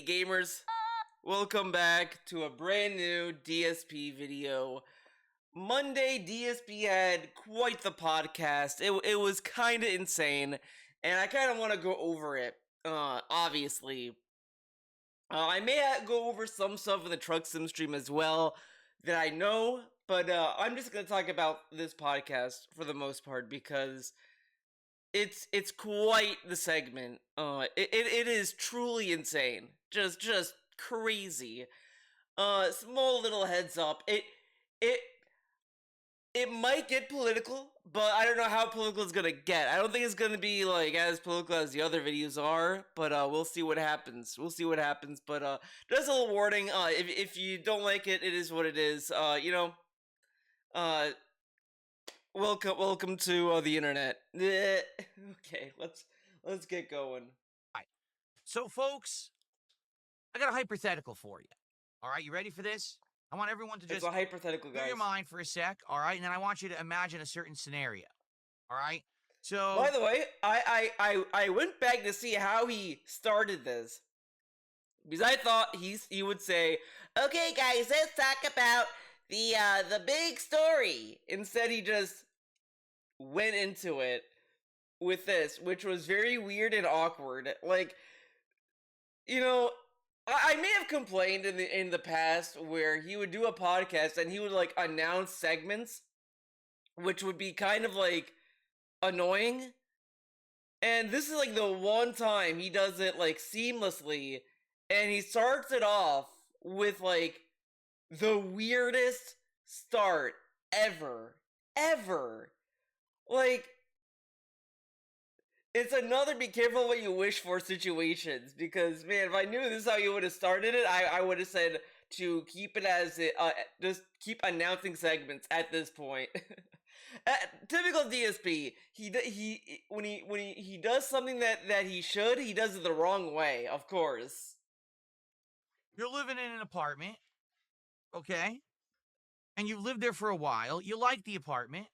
gamers, welcome back to a brand new DSP video. Monday, DSP had quite the podcast. It was kind of insane, and I kind of want to go over it. Obviously, I may go over some stuff in the Truck Sim stream as well that I know, but I'm just gonna talk about this podcast for the most part because it's quite the segment. It is truly insane, just crazy. Small little heads up. It it might get political, but I don't know how political it's gonna get. I don't think it's gonna be like as political as the other videos are, but we'll see what happens. We'll see what happens. But just a little warning. If you don't like it, it is what it is. Uh, welcome to the internet. Okay, let's get going. All right. So, folks, I got a hypothetical for you. All right, you ready for this? I want everyone to just It's a hypothetical, guys. clear your mind for a sec. All right, and then I want you to imagine a certain scenario. All right. So, By the way, I went back to see how he started this because I thought he would say, "Okay, guys, let's talk about the big story." Instead, he just went into it with this, which was very weird and awkward. Like, you know, I may have complained in the past where he would do a podcast and he would like announce segments, which would be kind of like annoying. And this is like the one time he does it like seamlessly, and he starts it off with like the weirdest start ever. Like, it's another be careful what you wish for situations, because man, if I knew this is how you would have started it, I would have said to keep it as it, just keep announcing segments at this point. Typical DSP, when he does something that he should, he does it the wrong way, of course. you're living in an apartment, okay? And you've lived there for a while. You like the apartment.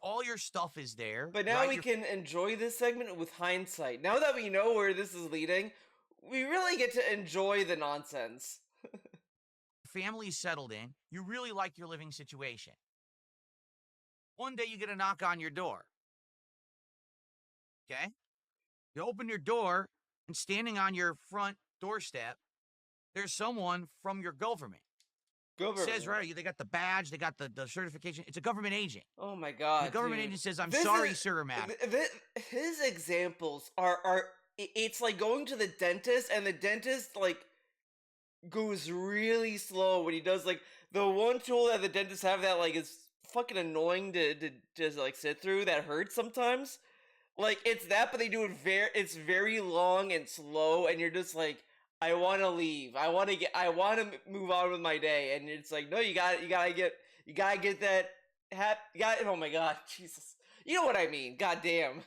All your stuff is there. But now right? we can enjoy this segment with hindsight. Now that we know where this is leading, we really get to enjoy the nonsense. Family's settled in. You really like your living situation. One day you get a knock on your door. Okay? You open your door, and standing on your front doorstep, there's someone from your government. It says right, they got the badge, they got the certification. It's a government agent. Oh my god. The government dude. agent says, "I'm sorry, sir or madam." His examples are it's like going to the dentist, and the dentist like goes really slow when he does like the one tool that the dentists have that like is fucking annoying to just like sit through, that hurts sometimes. Like, it's that, but they do it's very long and slow, and you're just like, I want to leave. I want to move on with my day. And it's like, no, you gotta get that oh my god, Jesus. You know what I mean. God damn.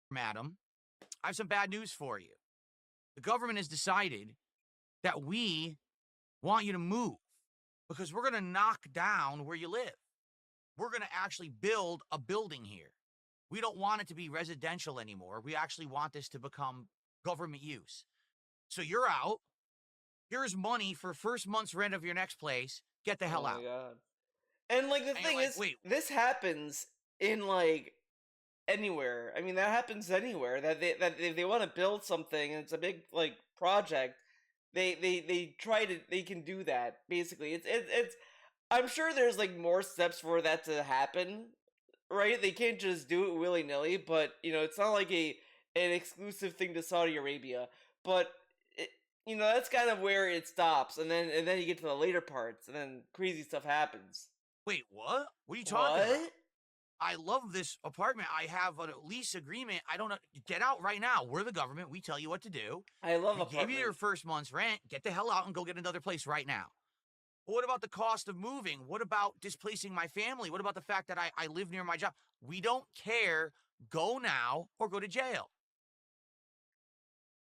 Madam, I have some bad news for you. The government has decided that we want you to move because we're going to knock down where you live. We're going to actually build a building here. We don't want it to be residential anymore. We actually want this to become government use. So you're out. Here's money for first month's rent of your next place. Get the hell out. Oh my god. And like the thing is, wait, this happens in like anywhere. I mean, that happens anywhere. That they want to build something and it's a big like project. They can do that basically. It's I'm sure there's like more steps for that to happen, right? They can't just do it willy-nilly, but you know, it's not like an exclusive thing to Saudi Arabia. But that's kind of where it stops, and then you get to the later parts, and then crazy stuff happens. Wait, what? What are you talking about? I love this apartment. I have a lease agreement. I don't know. Get out right now. We're the government. We tell you what to do. I love apartments. Give you your first month's rent. Get the hell out and go get another place right now. What about the cost of moving? What about displacing my family? What about the fact that I live near my job? We don't care. Go now or go to jail.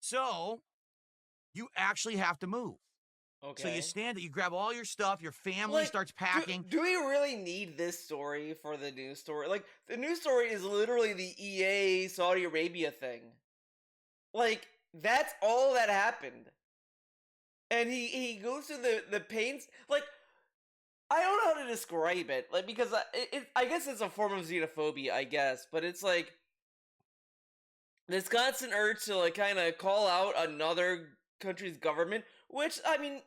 So you actually have to move. Okay. So you stand there, you grab all your stuff, your family starts packing. Do we really need this story for the news story? Like, the news story is literally the EA Saudi Arabia thing. Like, That's all that happened. And he goes through the pains, like, I don't know how to describe it, like, because I guess it's a form of xenophobia, I guess, but it's like this constant urge to like kind of call out another country's government, which I mean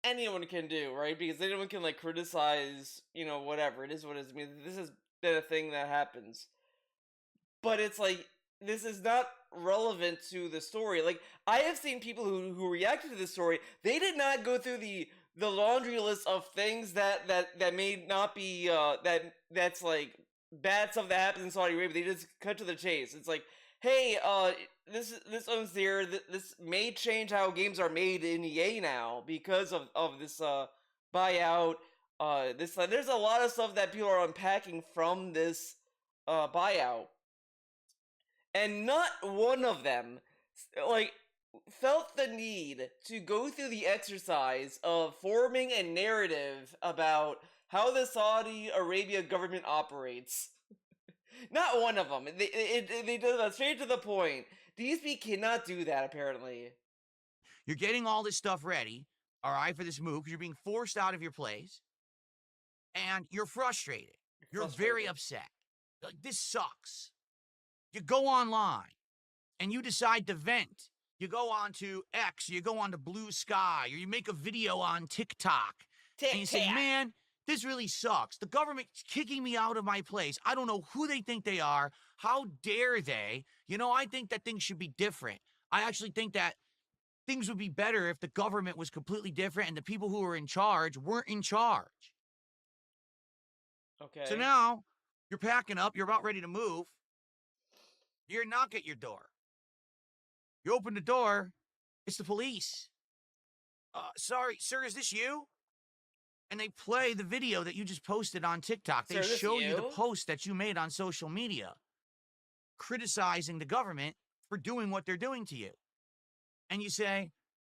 anyone can do, right? Because anyone can like criticize, whatever it is. What it is. I mean, this has been a thing that happens, but it's like this is not relevant to the story. Like I have seen people who reacted to this story. They did not go through the laundry list of things that may not be that's like bad stuff that happens in Saudi Arabia. They just cut to the chase. It's like, hey, this one's here. This may change how games are made in EA now because of this buyout. There's a lot of stuff that people are unpacking from this buyout, and not one of them like felt the need to go through the exercise of forming a narrative about how the Saudi Arabia government operates. Not one of them. They did that straight to the point. DSP cannot do that, apparently. You're getting all this stuff ready, all right, for this move because you're being forced out of your place, and you're frustrated. You're very upset. Like, this sucks. You go online, and you decide to vent. You go on to X, you go on to Blue Sky, or you make a video on TikTok, and you say, man, this really sucks. The government's kicking me out of my place. I don't know who they think they are. How dare they? I think that things should be different. I actually think that things would be better if the government was completely different and the people who were in charge weren't in charge. Okay. So now you're packing up. You're about ready to move. You knock at your door. You open the door. It's the police. Sorry, sir, is this you? And they play the video that you just posted on TikTok. They show you the post that you made on social media, criticizing the government for doing what they're doing to you. And you say,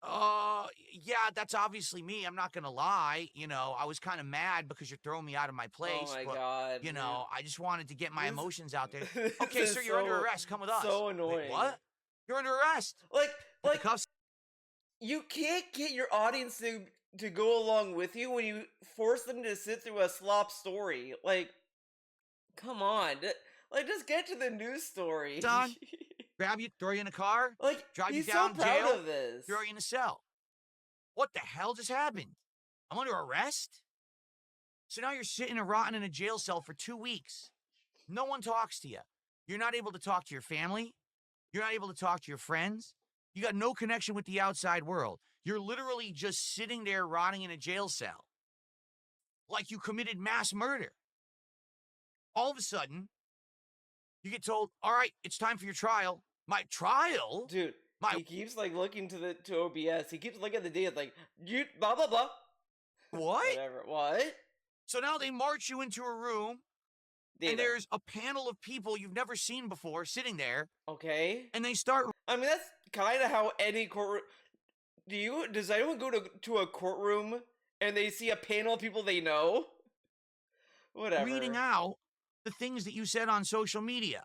yeah, that's obviously me. I'm not going to lie. I was kind of mad because you're throwing me out of my place. Oh my God. I just wanted to get my emotions out there. Okay, sir, you're under arrest. Come with us. So annoying. Wait, what? You're under arrest. Like, you can't get your audience to go along with you when you force them to sit through a slop story. Like, come on. Like, just get to the news story. Son, grab you, throw you in a car, like, drive you he's down so proud jail, of this. throw you in a cell. What the hell just happened? I'm under arrest? So now you're sitting and rotting in a jail cell for 2 weeks. No one talks to you. You're not able to talk to your family. You're not able to talk to your friends. You got no connection with the outside world. You're literally just sitting there rotting in a jail cell. Like you committed mass murder. All of a sudden, you get told, all right, it's time for your trial. My trial? Dude, he keeps like looking to OBS. He keeps looking at the data like, you blah blah blah. What? Whatever. What? So now they march you into a room, and there's a panel of people you've never seen before sitting there. Okay. And they start. I mean, that's kind of how any courtroom. Does anyone go to a courtroom and they see a panel of people they know? Whatever. Reading out the things that you said on social media.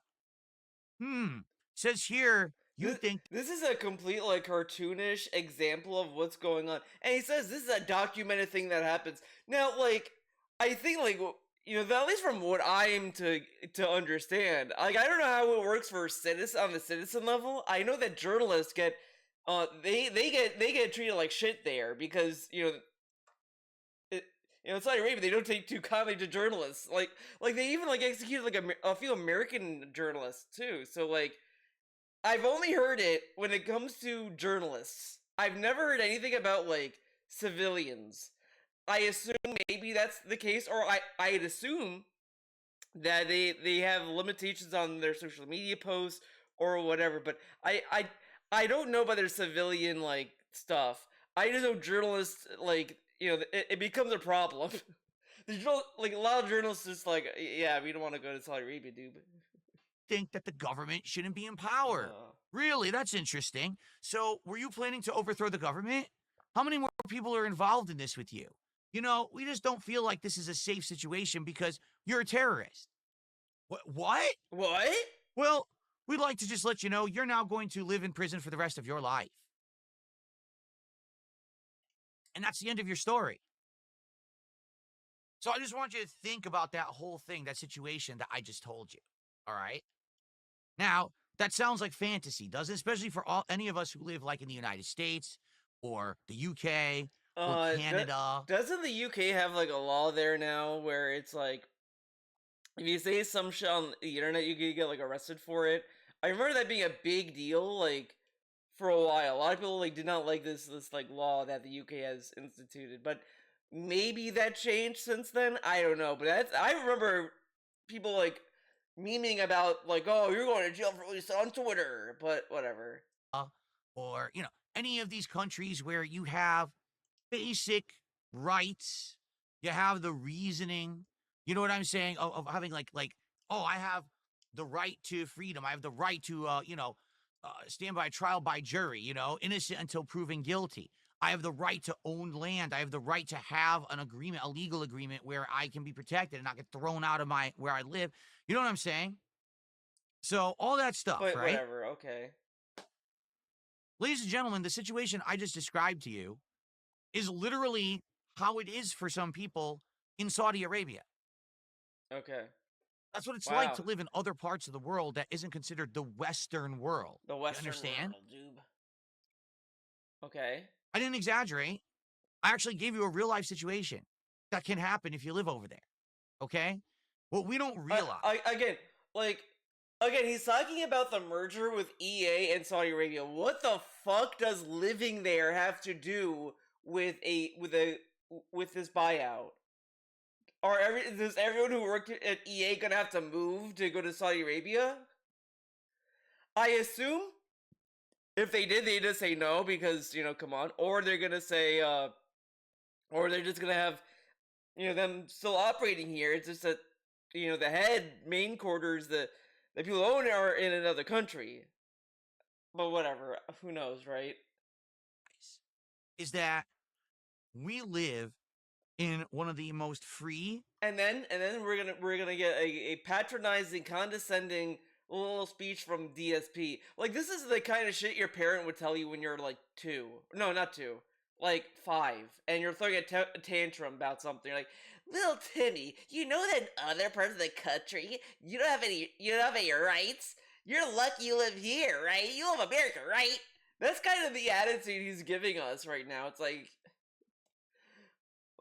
Says here, you think this is a complete like cartoonish example of what's going on. And he says this is a documented thing that happens. Now, like, I think like, at least from what I'm to understand, like, I don't know how it works for on the citizen level. I know that journalists get they get treated like shit there because in Saudi Arabia they don't take too kindly to journalists. Like they even like executed like a few American journalists too. So like, I've only heard it when it comes to journalists. I've never heard anything about like civilians. I assume maybe that's the case, or I'd assume that they have limitations on their social media posts or whatever. But I don't know about their civilian like stuff. I just know journalists like it becomes a problem. Like a lot of journalists just like, yeah, we don't want to go to Saudi Arabia, dude. Think that the government shouldn't be in power. Really? That's interesting. So, were you planning to overthrow the government? How many more people are involved in this with you? We just don't feel like this is a safe situation because you're a terrorist. What? What? Well, we'd like to just let you know you're now going to live in prison for the rest of your life. And that's the end of your story. So I just want you to think about that whole thing, that situation that I just told you. All right. Now, that sounds like fantasy, doesn't it? Especially for any of us who live like in the United States or the UK or Do- Canada. doesn't the UK have like a law there now where it's like if you say some shit on the internet, you could get like arrested for it? I remember that being a big deal, like for a while. A lot of people like did not like this like law that the UK has instituted, but maybe that changed since then. I don't know, but I remember people like memeing about like, oh, you're going to jail for this on Twitter, but whatever. Or, any of these countries where you have basic rights, you have the reasoning, you know what I'm saying, of having oh, I have the right to freedom, I have the right to stand by trial by jury, innocent until proven guilty. I have the right to own land. I have the right to have an agreement, a legal agreement where I can be protected and not get thrown out of where I live. You know what I'm saying? So all that stuff, But right? whatever, okay. Ladies and gentlemen, the situation I just described to you is literally how it is for some people in Saudi Arabia. Okay. That's what it's like Wow. to live in other parts of the world that isn't considered the Western world. The You Western understand? world, dude. Okay. I didn't exaggerate. I actually gave you a real life situation that can happen if you live over there. Okay? What we don't realize. Again, he's talking about the merger with EA and Saudi Arabia. What the fuck does living there have to do with this buyout? Is everyone who worked at EA gonna have to move to go to Saudi Arabia? I assume if they did, they'd just say no because come on, or they're gonna say, or they're just gonna have them still operating here. It's just that the main quarters, the people who own it are in another country. But whatever, who knows, right? Is that we live in one of the most free, and then we're gonna get a patronizing, condescending little speech from DSP. Like, this is the kind of shit your parent would tell you when you're like 2. No, not 2. Like 5, and you're throwing a tantrum about something. Like, little Timmy, you know that in other parts of the country you don't have any rights. You're lucky you live here, right? You love America, right? That's kind of the attitude he's giving us right now. It's like,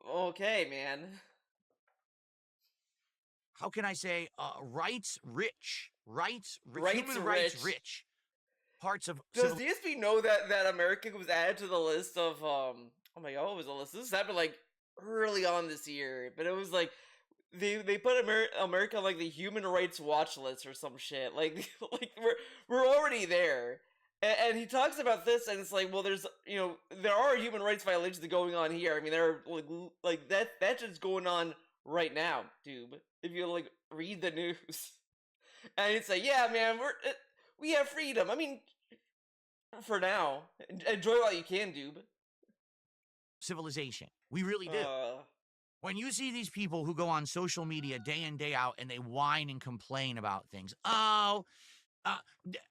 okay, man. how can I say, rights rich, Rights human rights rich. rich parts of Does DSP know that America was added to the list of oh my god, what was the list? This happened like early on this year, but it was like they put America on like the human rights watch list or some shit. Like like we're already there. And he talks about this, and it's like, well, there's there are human rights violations going on here. I mean, there are like that's just going on right now, dude. If you like read the news, and it's like, yeah, man, we have freedom. I mean, for now, enjoy while you can, dude. civilization. We really do. When you see these people who go on social media day in, day out, and they whine and complain about things. Oh,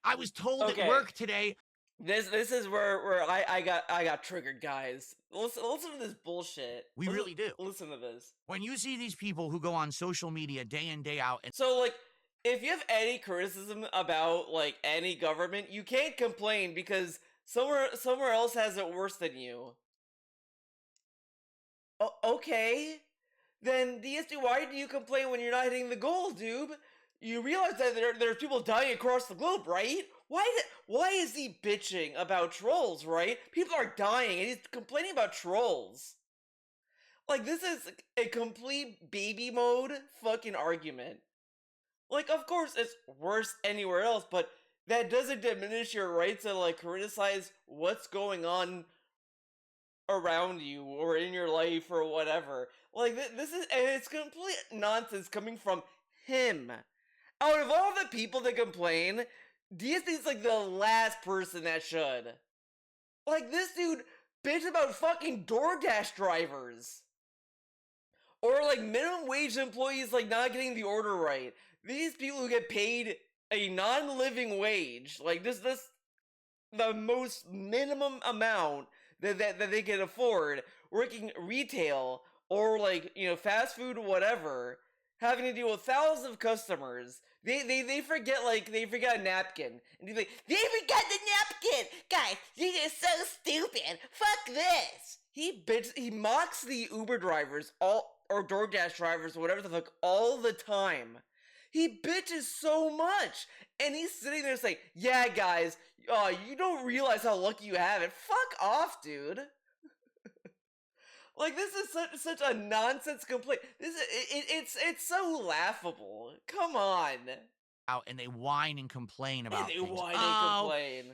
I was told at work today. This is where I got triggered, guys. Listen to this bullshit. We really do. Listen to this. When you see these people who go on social media day in, day out, and so like, if you have any criticism about like any government, you can't complain because somewhere else has it worse than you. Okay, then DSP, why do you complain when you're not hitting the goal, dude? You realize that there's people dying across the globe, right? Why is he bitching about trolls, right? People are dying and he's complaining about trolls. Like, this is a complete baby mode fucking argument. Like, of course it's worse anywhere else, but that doesn't diminish your right to like criticize what's going on around you or in your life or whatever. Like, this is, and it's complete nonsense coming from him. Out of all the people that complain, DSP's like the last person that should. Like, this dude bitch about fucking DoorDash drivers. Or like minimum wage employees like not getting the order right. These people who get paid a non-living wage, like this the most minimum amount that they can afford, working retail or like, you know, fast food or whatever, having to deal with thousands of customers. They forget, like, they forget a napkin. And he's like, they forgot the napkin! Guys, you are so stupid! Fuck this! He mocks the Uber drivers, all, or DoorDash drivers, or whatever the fuck, all the time. He bitches so much! And he's sitting there saying, yeah, guys, you don't realize how lucky you have it. Fuck off, dude. Like, this is such a nonsense complaint. It's so laughable. Come on. out and they whine and complain And about they things. whine and Oh, complain.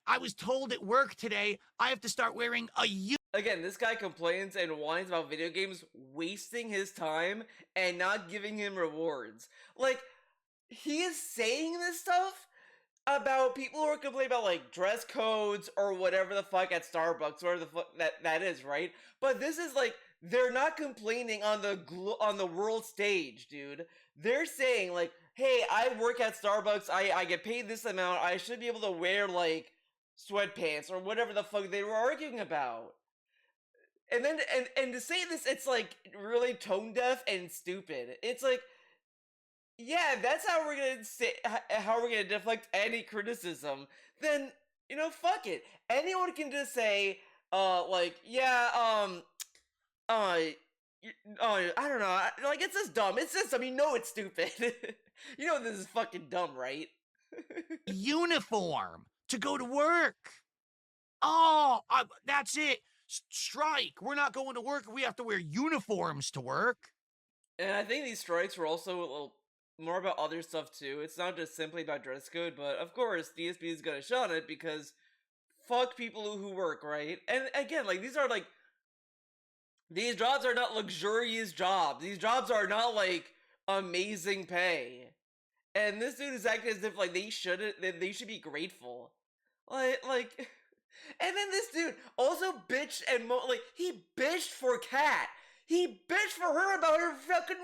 I was told at work today I have to start wearing a Again, this guy complains and whines about video games wasting his time and not giving him rewards. Like, he is saying this stuff about people who are complaining about, like, dress codes or whatever the fuck at Starbucks, whatever the fuck that is, right? But this is like, they're not complaining on the world stage, dude. They're saying, like, hey, I work at Starbucks, I get paid this amount, I should be able to wear, like, sweatpants or whatever the fuck they were arguing about. And then and to say this, it's like really tone deaf and stupid. It's like, yeah, that's how we're gonna say, how we're gonna deflect any criticism. Then, you know, fuck it. Anyone can just say, like, yeah, I don't know, like, it's just dumb. It's just, I mean, no, it's stupid. You know, this is fucking dumb, right? uniform to go to work. Oh, that's it. Strike. We're not going to work. We have to wear uniforms to work. And I think these strikes were also a little more about other stuff too. It's not just simply about dress code, but of course DSP is gonna shut it because fuck people who work, right? And again, like, these jobs are not luxurious jobs. These jobs are not like amazing pay. And this dude is acting as if like they should be grateful. Like and then this dude also bitched and like, he bitched for Kat. He bitched for her about her fucking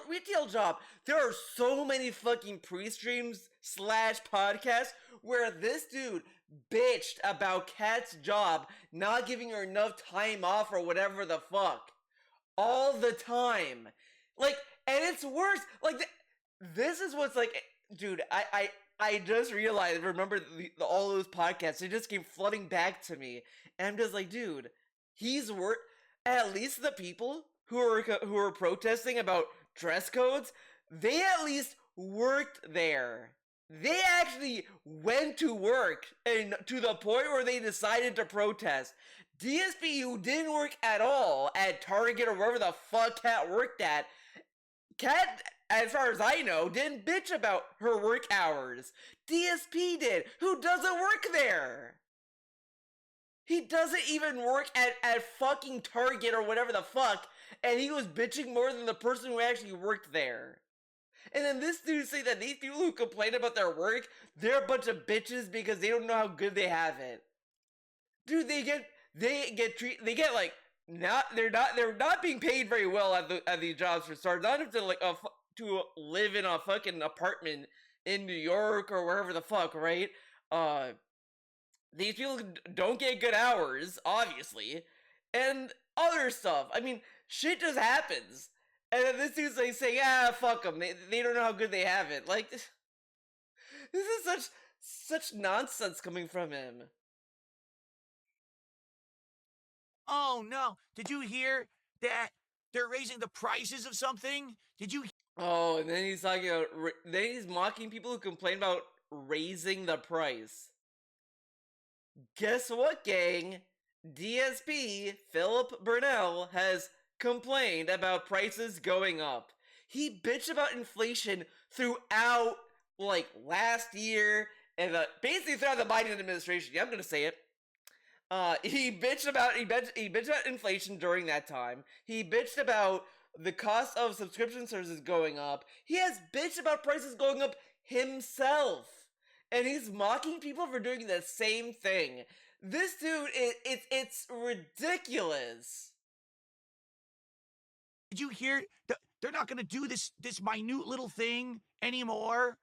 retail job. There are so many fucking pre-streams slash podcasts where this dude bitched about Kat's job not giving her enough time off or whatever the fuck. All the time. Like, and it's worse. Like, this is what's like, dude, I just realized, remember all those podcasts, they just came flooding back to me. And I'm just like, dude, he's worth, at least the people who are protesting about dress codes, they at least worked there. They actually went to work, and to the point where they decided to protest. DSP, who didn't work at all at Target or wherever the fuck Kat worked at, Kat, as far as I know, didn't bitch about her work hours. DSP did, who doesn't work there. He doesn't even work at fucking Target or whatever the fuck, and he was bitching more than the person who actually worked there. And then this dude say that these people who complain about their work, they're a bunch of bitches because they don't know how good they have it. Dude, they get like, they're not being paid very well at these jobs for starters. Not even to like to live in a fucking apartment in New York or wherever the fuck, right? These people don't get good hours, obviously, and other stuff. I mean, shit just happens. And then this dude's like saying, "Ah, fuck them. They don't know how good they have it." Like, this is such nonsense coming from him. Oh no! Did you hear that they're raising the prices of something? Did you? Oh, and then he's talking about, then he's mocking people who complain about raising the price. Guess what, gang? DSP, Philip Burnell, has complained about prices going up. He bitched about inflation throughout, like, last year, and basically throughout the Biden administration. Yeah, I'm gonna say it. He bitched about inflation during that time. He bitched about the cost of subscription services going up. He has bitched about prices going up himself, and he's mocking people for doing the same thing. This dude, it's ridiculous. Did you hear? They're not going to do this minute little thing anymore,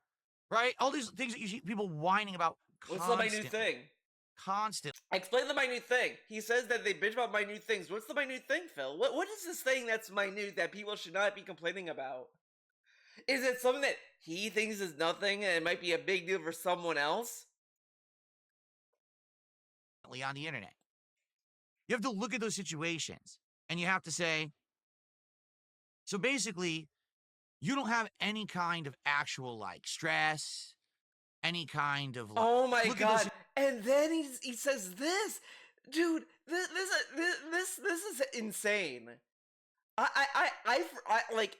right? All these things that you see people whining about What's the minute constantly. thing? Constantly. Explain the minute thing. He says that they bitch about minute things. What's the minute thing, Phil? What is this thing that's minute that people should not be complaining about? Is it something that he thinks is nothing and it might be a big deal for someone else? On the internet. You have to look at those situations and you have to say, so basically, you don't have any kind of actual like stress, any kind of like. Oh my Look at god! those. And then he says this, dude. This is insane. I like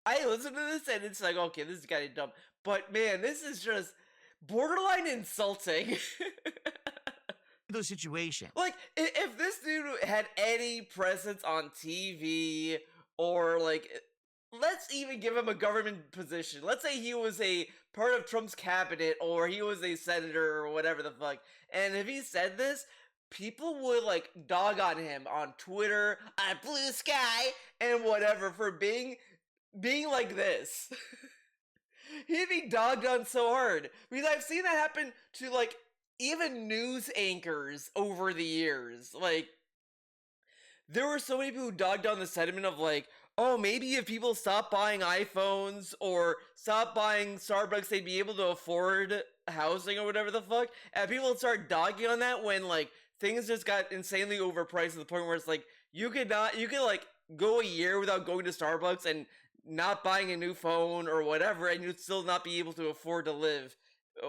I listen to this and it's like, okay, this is kind of dumb, but man, this is just borderline insulting. Those situations. Like, if this dude had any presence on TV, or like, let's even give him a government position. Let's say he was a part of Trump's cabinet, or he was a senator, or whatever the fuck. And if he said this, people would like dog on him on Twitter, on Blue Sky, and whatever for being like this. He'd be dogged on so hard because I've seen that happen to like even news anchors over the years. Like, there were so many people who dogged on the sentiment of like, oh, maybe if people stop buying iPhones or stop buying Starbucks, they'd be able to afford housing or whatever the fuck. And people would start dogging on that when like things just got insanely overpriced to the point where it's like you could like go a year without going to Starbucks and not buying a new phone or whatever, and you'd still not be able to afford to live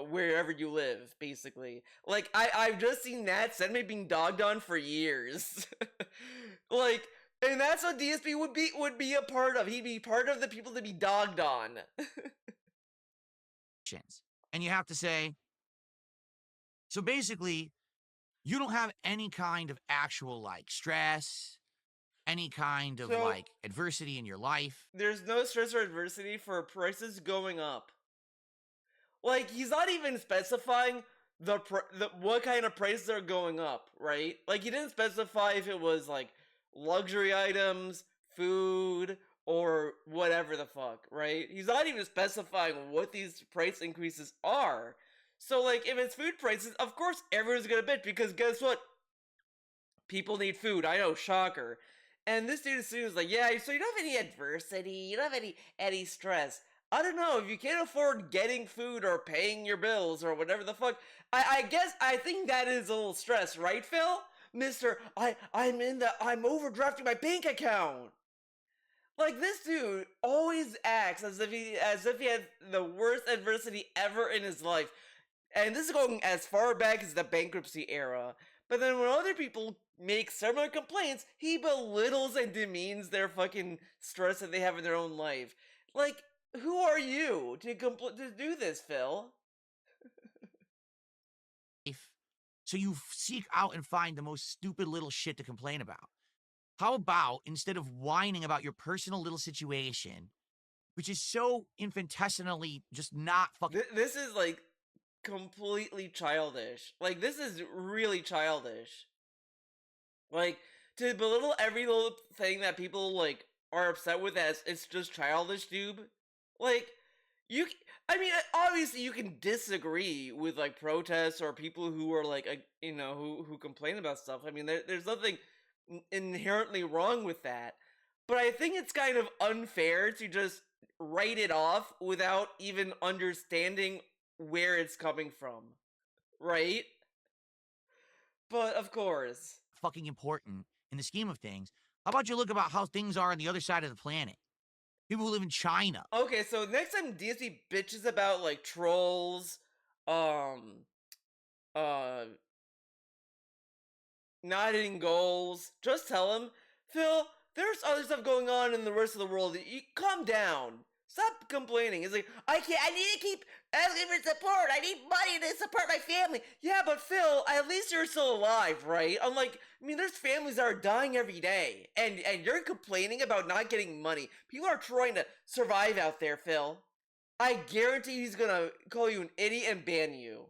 wherever you live, basically. Like, I've just seen that sentiment being dogged on for years. Like, and that's what DSP would be a part of. He'd be part of the people to be dogged on. And you have to say, so basically, you don't have any kind of actual like stress, any kind of like adversity in your life. There's no stress or adversity for prices going up. Like, he's not even specifying the what kind of prices are going up, right? Like, he didn't specify if it was like luxury items, food, or whatever the fuck, right? He's not even specifying what these price increases are. So, like, if it's food prices, of course everyone's gonna bitch, because guess what? People need food. I know, shocker. And this dude is like, yeah, so you don't have any adversity, you don't have any stress. I don't know, if you can't afford getting food or paying your bills or whatever the fuck, I guess, I think that is a little stress, right, Phil? Mister, I'm overdrafting my bank account. Like, this dude always acts as if he had the worst adversity ever in his life. And this is going as far back as the bankruptcy era. But then when other people make similar complaints, he belittles and demeans their fucking stress that they have in their own life. Like, who are you to do this, Phil? So you seek out and find the most stupid little shit to complain about. How about, instead of whining about your personal little situation, which is so infinitesimally just not fucking... This is, like, completely childish. Like, this is really childish. Like, to belittle every little thing that people, like, are upset with as it's just childish, dude. Like, I mean, obviously you can disagree with, like, protests or people who are, like, you know, who complain about stuff. I mean, there's nothing inherently wrong with that. But I think it's kind of unfair to just write it off without even understanding where it's coming from. Right? But, of course. Fucking important in the scheme of things. How about you look about how things are on the other side of the planet? People who live in China. Okay, so next time DSP bitches about, like, trolls, not hitting goals, just tell him, Phil, there's other stuff going on in the rest of the world. You calm down. Stop complaining. It's like, I need to keep asking for support. I need money to support my family. Yeah, but Phil, at least you're still alive, right? Unlike, I mean, there's families that are dying every day. And you're complaining about not getting money. People are trying to survive out there, Phil. I guarantee he's gonna call you an idiot and ban you.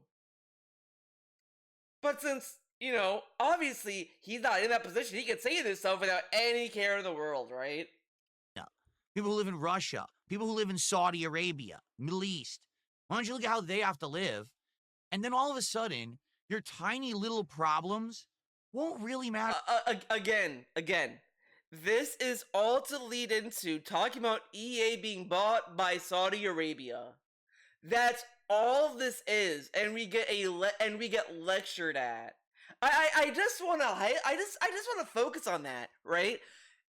But since, you know, obviously he's not in that position, he can say this stuff without any care in the world, right? People who live in Russia, people who live in Saudi Arabia, Middle East, Why don't you look at how they have to live? And then all of a sudden, your tiny little problems won't really matter. Again, this is all to lead into talking about EA being bought by Saudi Arabia. That's all this is, and we get lectured at. I just want to focus on that, right?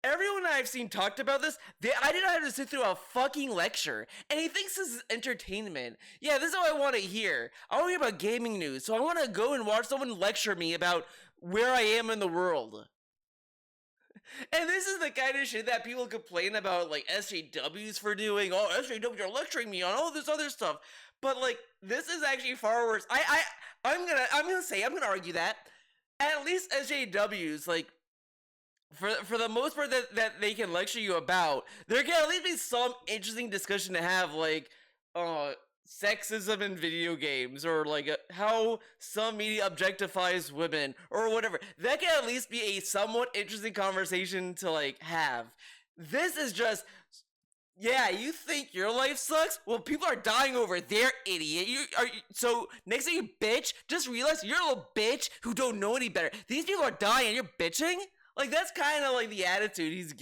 Everyone I've seen talked about this, I didn't have to sit through a fucking lecture, and he thinks this is entertainment. Yeah, this is what I want to hear. I want to hear about gaming news, so I want to go and watch someone lecture me about where I am in the world. And this is the kind of shit that people complain about, like, SJWs for doing. Oh, SJWs are lecturing me on all this other stuff. But, like, this is actually far worse. I'm gonna argue that at least SJWs, like, for the most part that they can lecture you about, there can at least be some interesting discussion to have, like, sexism in video games, or like how some media objectifies women, or whatever. That can at least be a somewhat interesting conversation to, like, have. This is just, yeah, you think your life sucks? Well, people are dying over there, idiot. So next time you bitch, just realize you're a little bitch who don't know any better. These people are dying and you're bitching? Like, that's kind of like the attitude he's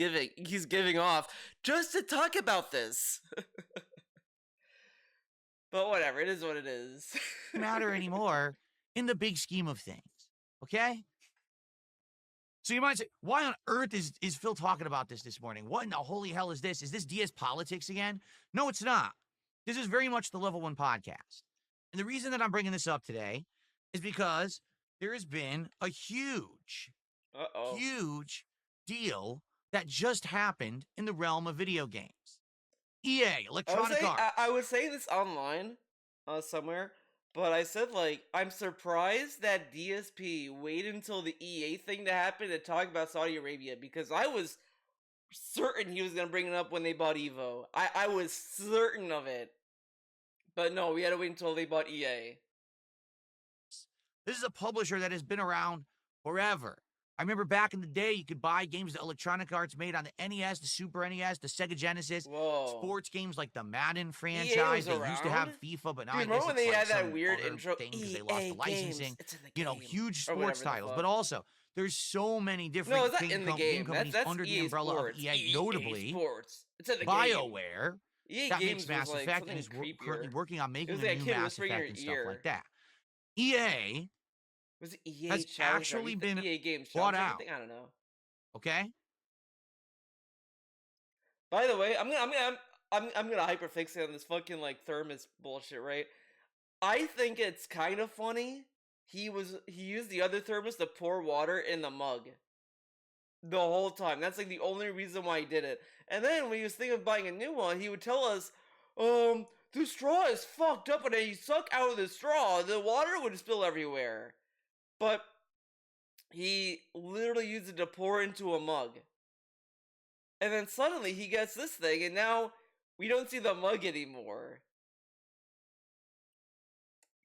giving off just to talk about this. But whatever, it is what it is. Matter anymore in the big scheme of things. Okay? So you might say, why on earth is Phil talking about this morning? What in the holy hell is this? Is this DS politics again? No, it's not. This is very much the Level 1 podcast. And the reason that I'm bringing this up today is because there has been a huge deal that just happened in the realm of video games. EA, Electronic Arts. I was saying this online somewhere, but I said, like, I'm surprised that DSP waited until the EA thing to happen to talk about Saudi Arabia, because I was certain he was going to bring it up when they bought Evo. I was certain of it. But no, we had to wait until they bought EA. This is a publisher that has been around forever. I remember back in the day, you could buy games that Electronic Arts made on the NES, the Super NES, the Sega Genesis. Whoa. Sports games like the Madden franchise. They used to have FIFA, but now I guess when it's they like had that some weird other intro, thing because they lost the licensing. You know, huge sports titles. But also, there's so many different game companies under the umbrella of EA, notably Sports. It's in the BioWare. EA that Games makes Mass was, Effect like, and is creepier. currently working on making like a new Mass Effect and stuff like that. EA was it EA has actually been EA Games bought out. I don't know. Okay. By the way, I'm gonna hyperfixate on this fucking, like, thermos bullshit, right? I think it's kind of funny. He used the other thermos to pour water in the mug the whole time. That's, like, the only reason why he did it. And then when he was thinking of buying a new one, he would tell us, the straw is fucked up, and when you suck out of the straw, the water would spill everywhere. But he literally used it to pour into a mug. And then suddenly he gets this thing, and now we don't see the mug anymore.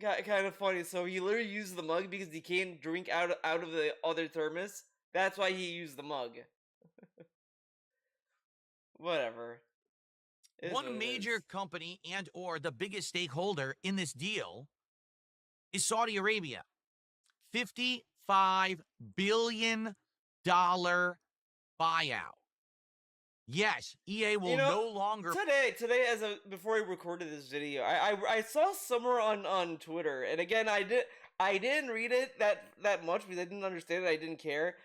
Kind of funny. So he literally used the mug because he can't drink out of the other thermos. That's why he used the mug. Whatever. One major company and or the biggest stakeholder in this deal is Saudi Arabia. $55 billion buyout. Yes, EA will no longer. Today, before I recorded this video, I saw somewhere on Twitter, and again, I didn't read it that much because I didn't understand it. I didn't care,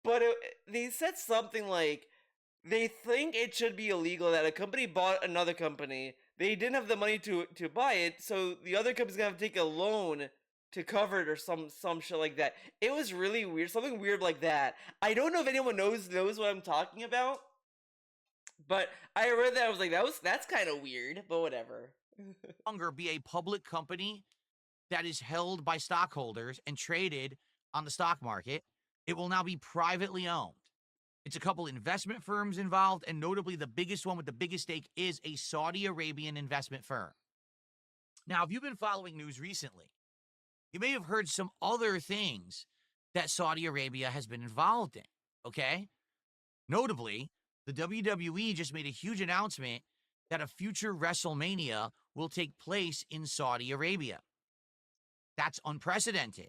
but they said something like they think it should be illegal that a company bought another company. They didn't have the money to buy it, so the other company's gonna have to take a loan to cover it or some shit like that. It was really weird, something weird like that. I don't know if anyone knows what I'm talking about. But I read that, I was like, that's kind of weird, but whatever. Longer be a public company that is held by stockholders and traded on the stock market. It will now be privately owned. It's a couple investment firms involved, and notably the biggest one with the biggest stake is a Saudi Arabian investment firm. Now, if you've been following news recently, you may have heard some other things that Saudi Arabia has been involved in, okay? Notably, the WWE just made a huge announcement that a future WrestleMania will take place in Saudi Arabia. That's unprecedented.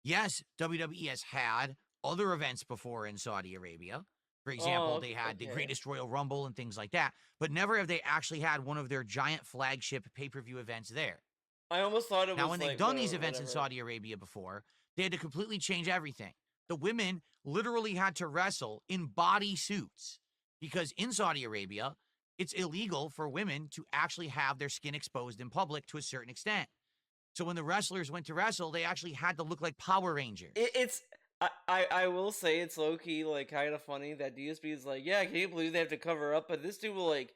Yes, WWE has had other events before in Saudi Arabia. For example, they had the Greatest Royal Rumble and things like that, but never have they actually had one of their giant flagship pay-per-view events there. I almost thought it Now, was when they've done these events in Saudi Arabia before, they had to completely change everything. The women literally had to wrestle in body suits because in Saudi Arabia, it's illegal for women to actually have their skin exposed in public to a certain extent. So when the wrestlers went to wrestle, they actually had to look like Power Rangers. I will say it's low-key, like, kind of funny that DSP is like, yeah, can you believe they have to cover up? But this dude will, like,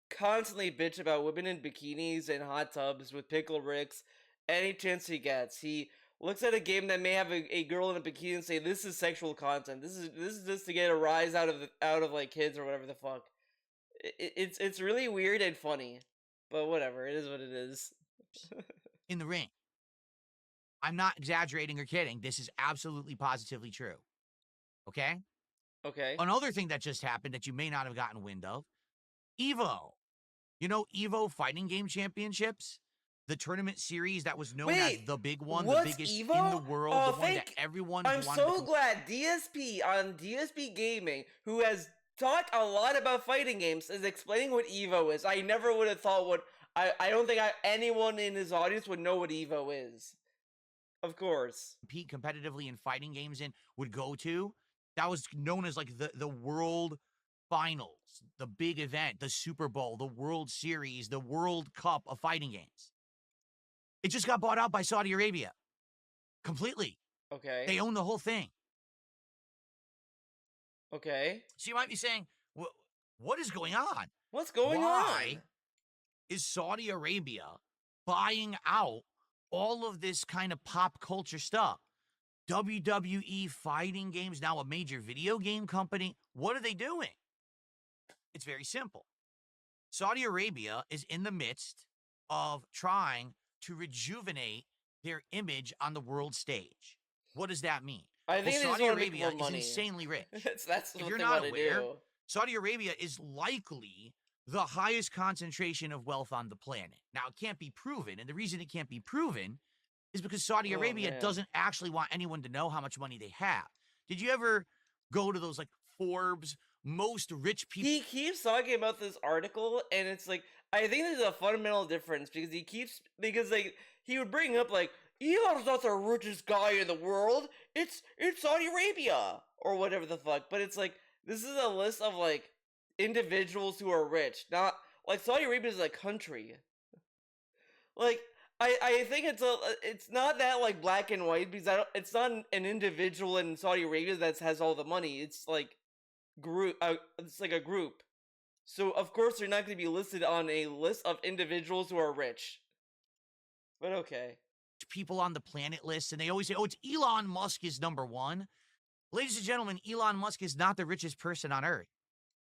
constantly bitch about women in bikinis and hot tubs with pickle ricks any chance he gets. He looks at a game that may have a girl in a bikini and say, this is sexual content. This is just to get a rise out of like kids or whatever the fuck. It's really weird and funny, but whatever. It is what it is. In the ring. I'm not exaggerating or kidding. This is absolutely positively true. Okay? Okay. Another thing that just happened that you may not have gotten wind of, Evo. You know Evo Fighting Game Championships? The tournament series that was known as the big one, the biggest Evo? in the world, the one that everyone I'm so glad DSP on DSP Gaming, who has talked a lot about fighting games, is explaining what Evo is. I never would have thought I don't think anyone in his audience would know what Evo is. Of course. Compete competitively in fighting games in would go to. That was known as like the World Finals, the big event, the Super Bowl, the World Series, the World Cup of fighting games. It just got bought out by Saudi Arabia. Completely. Okay. They own the whole thing. Okay. So you might be saying, what is going on? What's going on? Why is Saudi Arabia buying out all of this kind of pop culture stuff? WWE fighting games, now a major video game company. What are they doing? It's very simple. Saudi Arabia is in the midst of trying to rejuvenate their image on the world stage. What does that mean? I think Saudi Arabia is insanely rich. That's if you're not aware, Saudi Arabia is likely the highest concentration of wealth on the planet. Now, it can't be proven, and the reason it can't be proven is because Saudi Arabia doesn't actually want anyone to know how much money they have. Did you ever go to those, like, Forbes most rich people? He keeps talking about this article, and it's like, I think there's a fundamental difference because he would bring up, like, Elon's not the richest guy in the world. It's Saudi Arabia or whatever the fuck. But it's like, this is a list of, like, individuals who are rich, not like Saudi Arabia is a country. Like, I think it's not that, like, black and white, because it's not an individual in Saudi Arabia that has all the money. It's like it's like a group. So of course they're not going to be listed on a list of individuals who are rich. But okay. People on the planet list, and they always say, oh, it's Elon Musk is number one. Ladies and gentlemen, Elon Musk is not the richest person on Earth.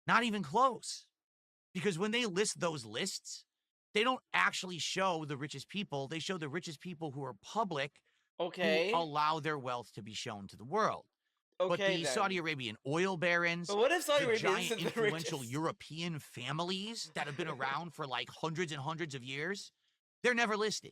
Not even close. Because when they list those lists, they don't actually show the richest people. They show the richest people who are public, who allow their wealth to be shown to the world. But the Saudi Arabian oil barons, but what if Saudi Arabia giant isn't influential the European families that have been around for like hundreds and hundreds of years, they're never listed.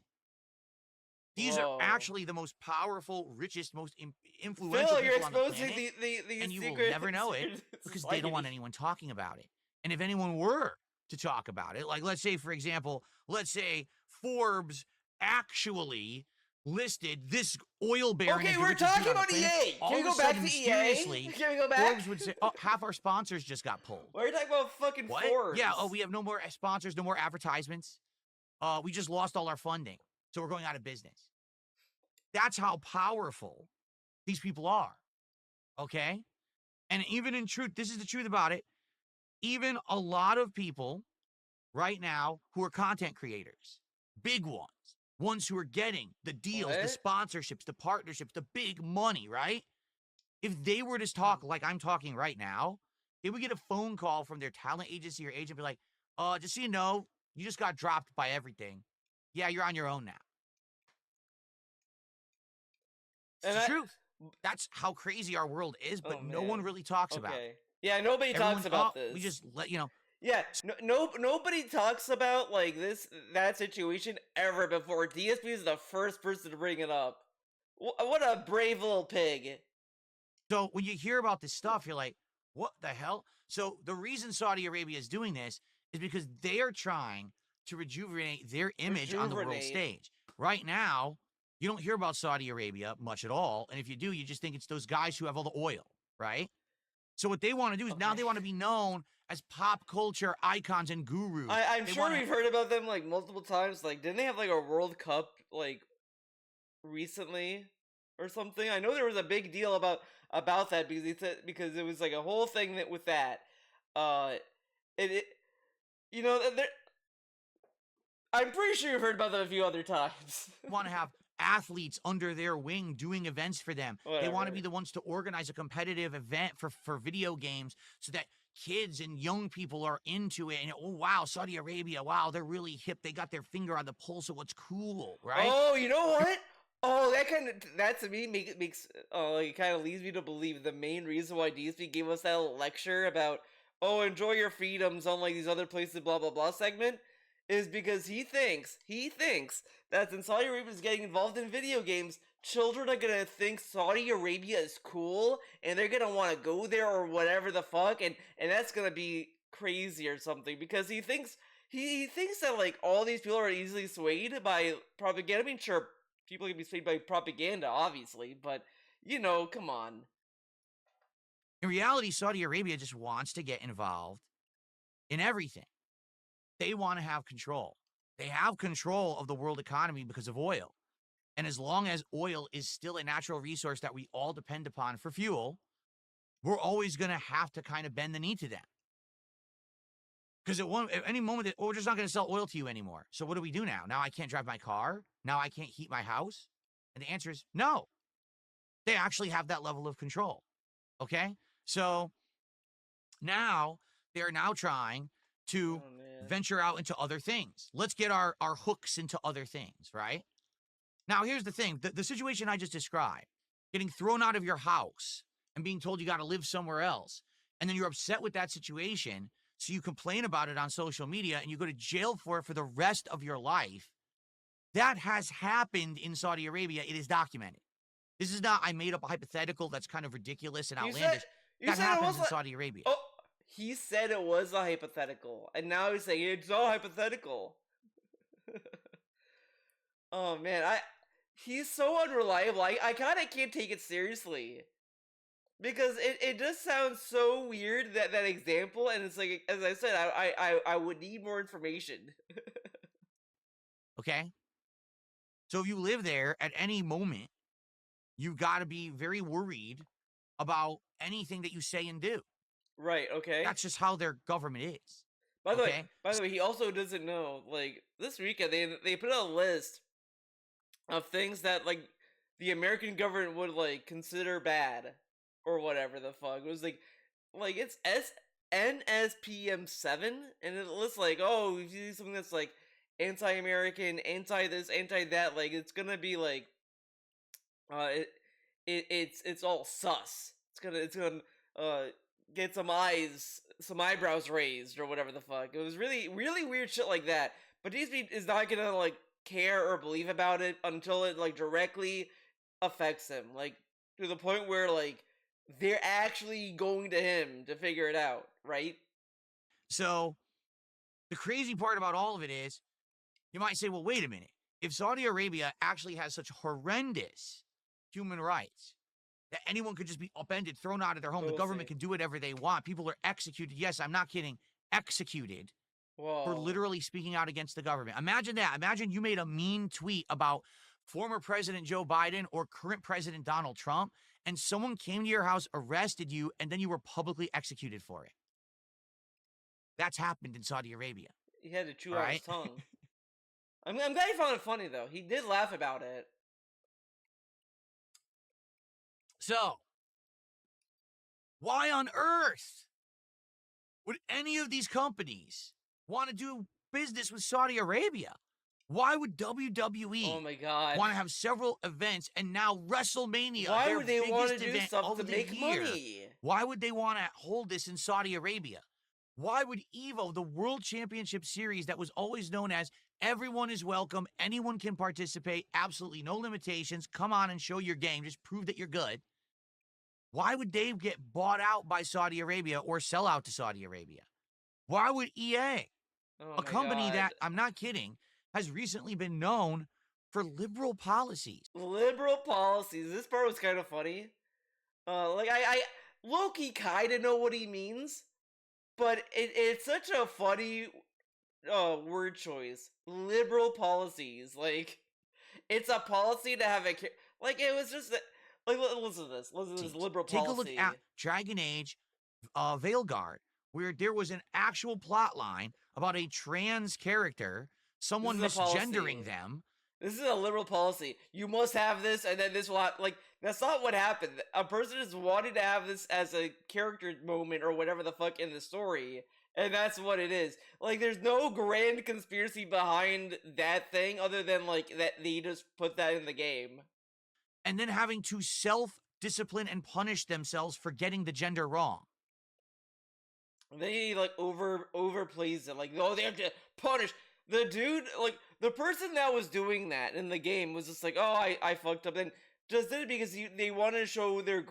These are actually the most powerful, richest, most influential people on the planet, and you will never know it because they don't want anyone talking about it. And if anyone were to talk about it, like let's say, for example, Forbes actually listed this oil baron. Okay, we're talking about EA. Can we go back to EA? Can we go back? Forbes would say, oh, half our sponsors just got pulled. Why are you talking about fucking Forbes? Yeah, we have no more sponsors, no more advertisements. We just lost all our funding, so we're going out of business. That's how powerful these people are, okay? And even in truth, this is the truth about it, even a lot of people right now who are content creators, big ones who are getting the deals, the sponsorships, the partnerships, the big money, right? If they were to talk like I'm talking right now, they would get a phone call from their talent agency or agent, be like, just so you know, you just got dropped by everything. Yeah, you're on your own now. It's the truth. That's how crazy our world is, but no one really talks about it. Yeah, nobody talks about this. We just Yeah, nobody talks about like that situation ever before. DSP is the first person to bring it up. What a brave little pig. So when you hear about this stuff, you're like, what the hell? So the reason Saudi Arabia is doing this is because they are trying to rejuvenate their image on the world stage. Right now, you don't hear about Saudi Arabia much at all. And if you do, you just think it's those guys who have all the oil, right? So what they want to do is now they want to be known as pop culture icons and gurus. I'm sure we've heard about them like multiple times. Like, didn't they have like a World Cup like recently or something? I know there was a big deal about that because because it was like a whole thing that with that. It you know I'm pretty sure you've heard about them a few other times. Want to have athletes under their wing doing events for them. Whatever. They want to be the ones to organize a competitive event for video games so that kids and young people are into it. And oh, wow, Saudi Arabia, wow, they're really hip. They got their finger on the pulse of what's cool, right? Oh, you know what? Oh, that to me makes it kind of leads me to believe the main reason why DSP gave us that lecture about enjoy your freedoms unlike these other places blah blah blah segment is because he thinks that since Saudi Arabia is getting involved in video games, children are gonna think Saudi Arabia is cool and they're gonna want to go there or whatever the fuck, and that's gonna be crazy or something because he thinks that like all these people are easily swayed by propaganda. I mean, sure, people can be swayed by propaganda, obviously, but come on. In reality, Saudi Arabia just wants to get involved in everything. They want to have control. They have control of the world economy because of oil. And as long as oil is still a natural resource that we all depend upon for fuel, we're always going to have to kind of bend the knee to them. Because at any moment, we're just not going to sell oil to you anymore. So what do we do now? Now I can't drive my car? Now I can't heat my house? And the answer is no. They actually have that level of control. Okay? So now they're now trying to venture out into other things. Let's get our hooks into other things, right? Now, here's the thing. The situation I just described, getting thrown out of your house and being told you got to live somewhere else, and then you're upset with that situation, so you complain about it on social media and you go to jail for it for the rest of your life, that has happened in Saudi Arabia. It is documented. This is not, I made up a hypothetical that's kind of ridiculous and outlandish. That happens in Saudi Arabia. Oh, he said it was a hypothetical, and now he's saying it's all hypothetical. Oh man, he's so unreliable. I kind of can't take it seriously because it just sounds so weird that example, and it's like, as I said, I would need more information. Okay, so if you live there at any moment, you've got to be very worried about anything that you say and do. Right, okay. That's just how their government is. By the way, he also doesn't know, like, this weekend they put out a list of things that, like, the American government would, like, consider bad or whatever the fuck. It was like it's NSPM 7, and it lists like, oh, if you see something that's like anti-American, anti this, anti that, like, it's gonna be like it's all sus. It's gonna get some eyebrows raised or whatever the fuck. It was really weird shit like that. But DSP is not gonna like care or believe about it until it like directly affects him, like to the point where like they're actually going to him to figure it out, right? So the crazy part about all of it is, you might say, well, wait a minute. If Saudi Arabia actually has such horrendous human rights that anyone could just be upended, thrown out of their home, the government can do whatever they want, people are executed. Yes, I'm not kidding. Executed. Whoa. For literally speaking out against the government. Imagine that. Imagine you made a mean tweet about former President Joe Biden or current President Donald Trump, and someone came to your house, arrested you, and then you were publicly executed for it. That's happened in Saudi Arabia. He had to chew out his tongue. I'm glad he found it funny, though. He did laugh about it. So, why on earth would any of these companies want to do business with Saudi Arabia? Why would WWE want to have several events and now WrestleMania, why would they want to do stuff to make money? Why would they want to hold this in Saudi Arabia? Why would EVO, the World Championship Series that was always known as everyone is welcome, anyone can participate, absolutely no limitations, come on and show your game, just prove that you're good. Why would they get bought out by Saudi Arabia or sell out to Saudi Arabia? Why would EA, Oh a my company god. that, I'm not kidding, has recently been known for liberal policies? Liberal policies. This part was kind of funny. Like I low-key kind of know what he means, but it's such a funny word choice. Liberal policies. Like, it's a policy to have a like it was just like listen to this. Listen to this liberal Take a look policy. at Dragon Age Veilguard, where there was an actual plot line about a trans character, someone This is a policy. misgendering them. This is a liberal policy. You must have this, and then this will like. That's not what happened. A person just wanted to have this as a character moment or whatever the fuck in the story, and that's what it is. Like, there's no grand conspiracy behind that thing other than like that they just put that in the game. And then having to self-discipline and punish themselves for getting the gender wrong. They like overplays it. Like, oh, they have to punish the dude. Like, the person that was doing that in the game was just like, oh, I fucked up, and just did it because they want to show their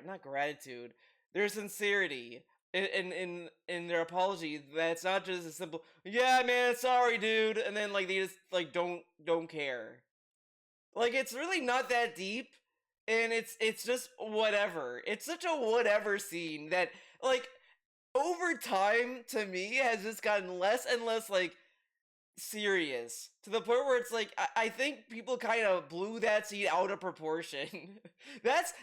not gratitude, their sincerity in their apology. That's not just a simple, yeah, man, sorry, dude, and then like they just like don't care. Like, it's really not that deep, and it's just whatever. It's such a whatever scene that like over time to me has just gotten less and less like serious to the point where it's like I think people kind of blew that scene out of proportion. that's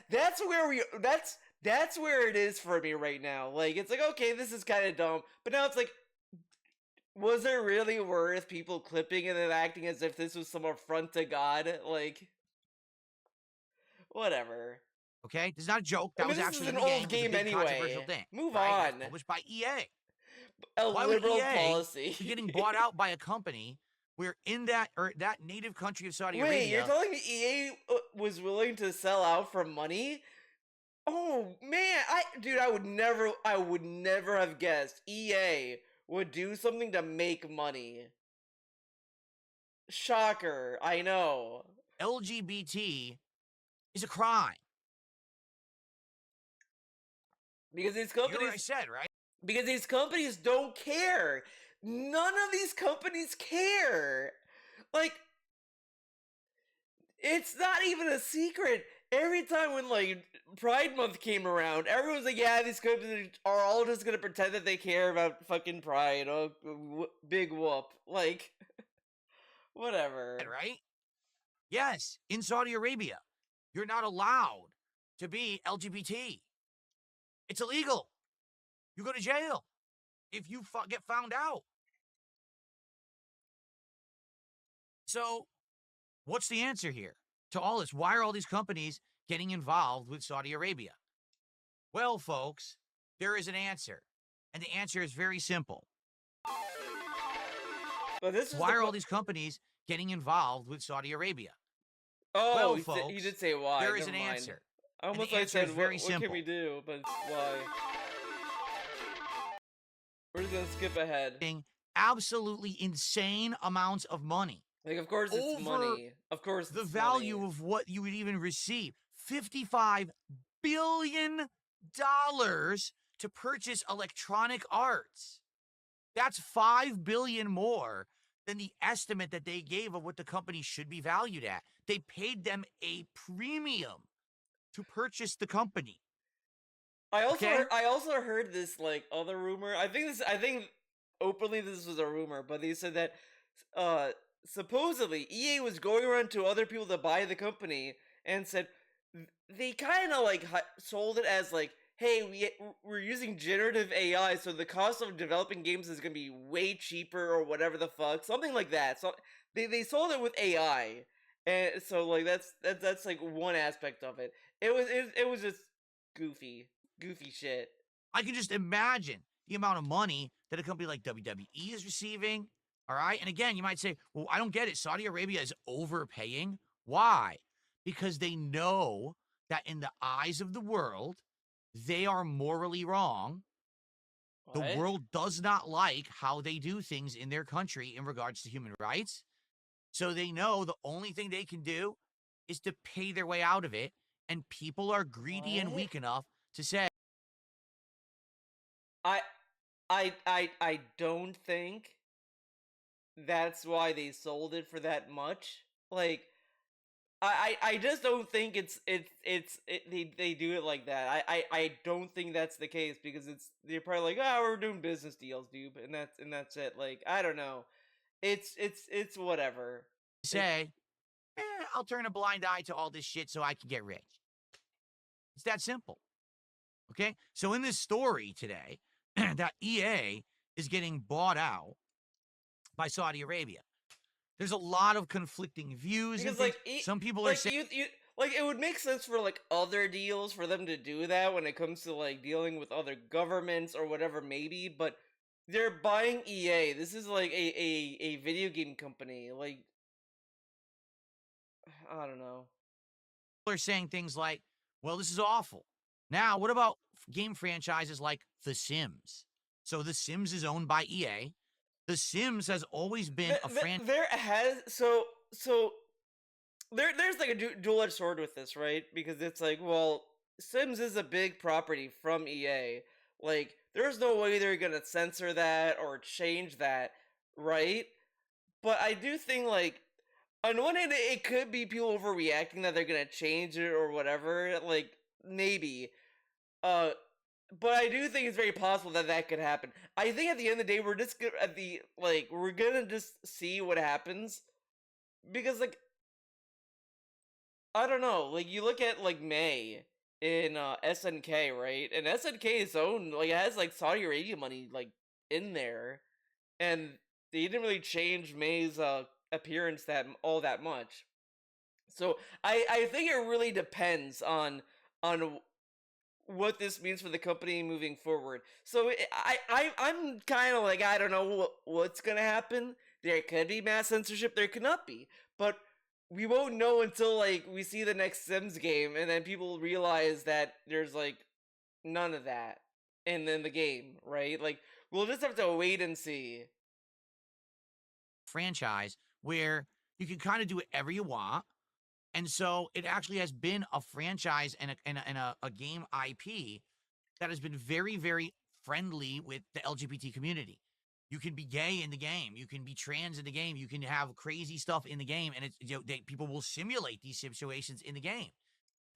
where it is for me right now. Like, it's like, okay, this is kind of dumb, but now it's like, was it really worth people clipping and then acting as if this was some affront to God? Like, whatever. Okay, this is not a joke. That was this actually is in an the old game. game It's a big controversial anyway. thing. Move right? on. It's published by EA. A Why liberal would EA policy be getting bought out by a company where in that native country of Saudi Wait, Arabia? you're telling me EA was willing to sell out for money? Oh man, I would never have guessed EA would do something to make money. Shocker, I know. LGBT is a crime. Because these You companies hear what I said, right? Because these companies don't care. None of these companies care. Like, it's not even a secret. Every time when like Pride Month came around, everyone's like, "Yeah, these companies are all just gonna pretend that they care about fucking Pride." Oh, big whoop! Like, whatever. Right? Yes, in Saudi Arabia, you're not allowed to be LGBT. It's illegal. You go to jail if you get found out. So, what's the answer here to all this? Why are all these companies getting involved with Saudi Arabia? Well, folks, there is an answer. And the answer is very simple. But this is Why are all these companies getting involved with Saudi Arabia? Oh, well, folks, you did say why. there is Never an mind. answer. I almost the answer said, is very what simple. can we do? But why? We're just gonna skip ahead. Absolutely insane amounts of money. Like, of course it's money. Of course the value of what you would even receive. $55 billion to purchase Electronic Arts. That's $5 billion more than the estimate that they gave of what the company should be valued at. They paid them a premium to purchase the company. I also heard this like other rumor. I think openly this was a rumor, but they said that supposedly EA was going around to other people to buy the company and said they kind of like sold it as like, hey, we're using generative AI, so the cost of developing games is gonna be way cheaper or whatever the fuck, something like that. So they sold it with AI, and so like that's like one aspect of it. It was just goofy shit. I can just imagine the amount of money that a company like WWE is receiving. All right. And again, you might say, well, I don't get it. Saudi Arabia is overpaying. Why? Because they know that in the eyes of the world, they are morally wrong The What? world does not like how they do things in their country in regards to human rights. So they know the only thing they can do is to pay their way out of it. And people are greedy and What? weak enough to say, I I don't think that's why they sold it for that much. Like I just don't think they do it like that. I don't think that's the case because they're probably like, oh, we're doing business deals, dude, and that's it. Like I don't know. It's whatever. It say, I'll turn a blind eye to all this shit so I can get rich. It's that simple. Okay? So in this story today, that EA is getting bought out by Saudi Arabia. There's a lot of conflicting views and because things. Some people are saying you like it would make sense for like other deals for them to do that when it comes to like dealing with other governments or whatever maybe, but they're buying EA. This is like a video game company. Like I don't know. are saying things like, well, this is awful. Now, what about game franchises like The Sims? So The Sims is owned by EA. The Sims has always been a franchise. There has there's like a dual-edged sword with this, right? Because it's like, well, Sims is a big property from EA. Like, there's no way they're gonna censor that or change that, right? But I do think like on one hand it could be people overreacting that they're gonna change it or whatever. Like maybe. Uh but I do think it's very possible that that could happen. I think at the end of the day, we're just gonna we're gonna just see what happens because like I don't know, like you look at like May in SNK, right? And SNK is owned like it has like Saudi Arabia money like in there, and they didn't really change May's appearance all that much. So I think it really depends on what this means for the company moving forward. So I'm kind of like I don't know what's gonna happen. There could be mass censorship. There cannot be, but we won't know until like we see the next Sims game, and then people realize that there's like none of that in the game, right? Like we'll just have to wait and see. Franchise where you can kind of do whatever you want. And so it actually has been a franchise and a game IP that has been very, very friendly with the LGBT community. You can be gay in the game. You can be trans in the game. You can have crazy stuff in the game, and people will simulate these situations in the game.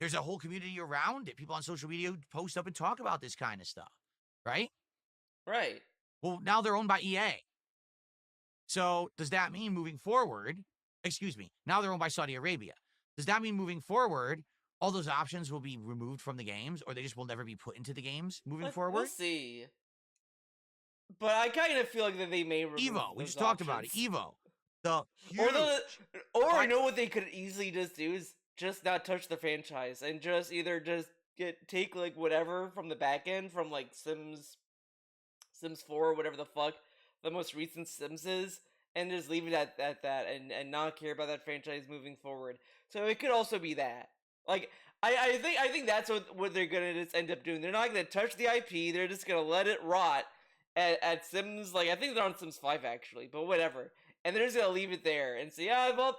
There's a whole community around it. People on social media who post up and talk about this kind of stuff, right? Right. Well, now they're owned by EA. So does that mean moving forward? Excuse me. Now they're owned by Saudi Arabia. Does that mean moving forward, all those options will be removed from the games, or they just will never be put into the games moving forward? We'll see. But I kind of feel like that they may remove Evo. We those just talked about it. options. Evo. The huge. Or I know what they could easily just do is just not touch the franchise and just either just take like whatever from the back end from like Sims 4 or whatever the fuck the most recent Sims is, and just leave it at that and not care about that franchise moving forward. So it could also be that. Like I think that's what they're gonna just end up doing. They're not gonna touch the IP. They're just gonna let it rot at Sims. Like I think they're on Sims 5 actually, but whatever. And they're just gonna leave it there and say, yeah, well,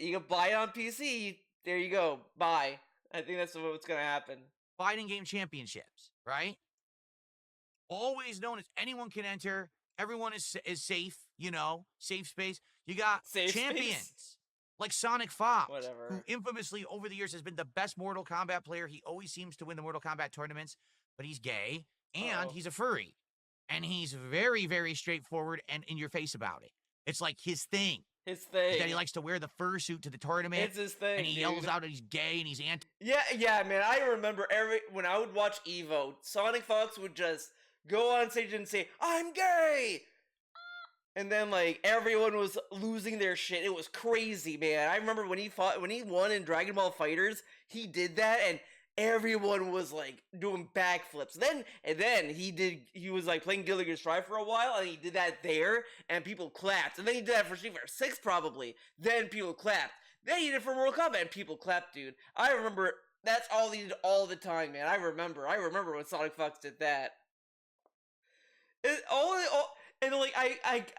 you can buy it on PC. There you go. Bye. I think that's what's gonna happen. Fighting game championships, right? Always known as anyone can enter. Everyone is safe, safe space. You got Safe champions space? like Sonic Fox, Whatever. who infamously over the years has been the best Mortal Kombat player. He always seems to win the Mortal Kombat tournaments, but he's gay and he's a furry. And he's very, very straightforward and in your face about it. It's like his thing. His thing. That he likes to wear the fursuit to the tournament. It's his thing. And he yells out that he's gay and he's anti. Yeah, man. I remember when I would watch Evo, Sonic Fox would just go on stage and say, "I'm gay," and then like everyone was losing their shit. It was crazy, man. I remember when he won in Dragon Ball Fighters, he did that, and everyone was like doing backflips. Then he was like playing Guilty Gear Strive for a while, and he did that there, and people clapped. And then he did that for Street Fighter 6 probably. Then people clapped. Then he did it for Mortal Kombat, and people clapped, dude. I remember that's all he did all the time, man. I remember when Sonic Fox did that. and like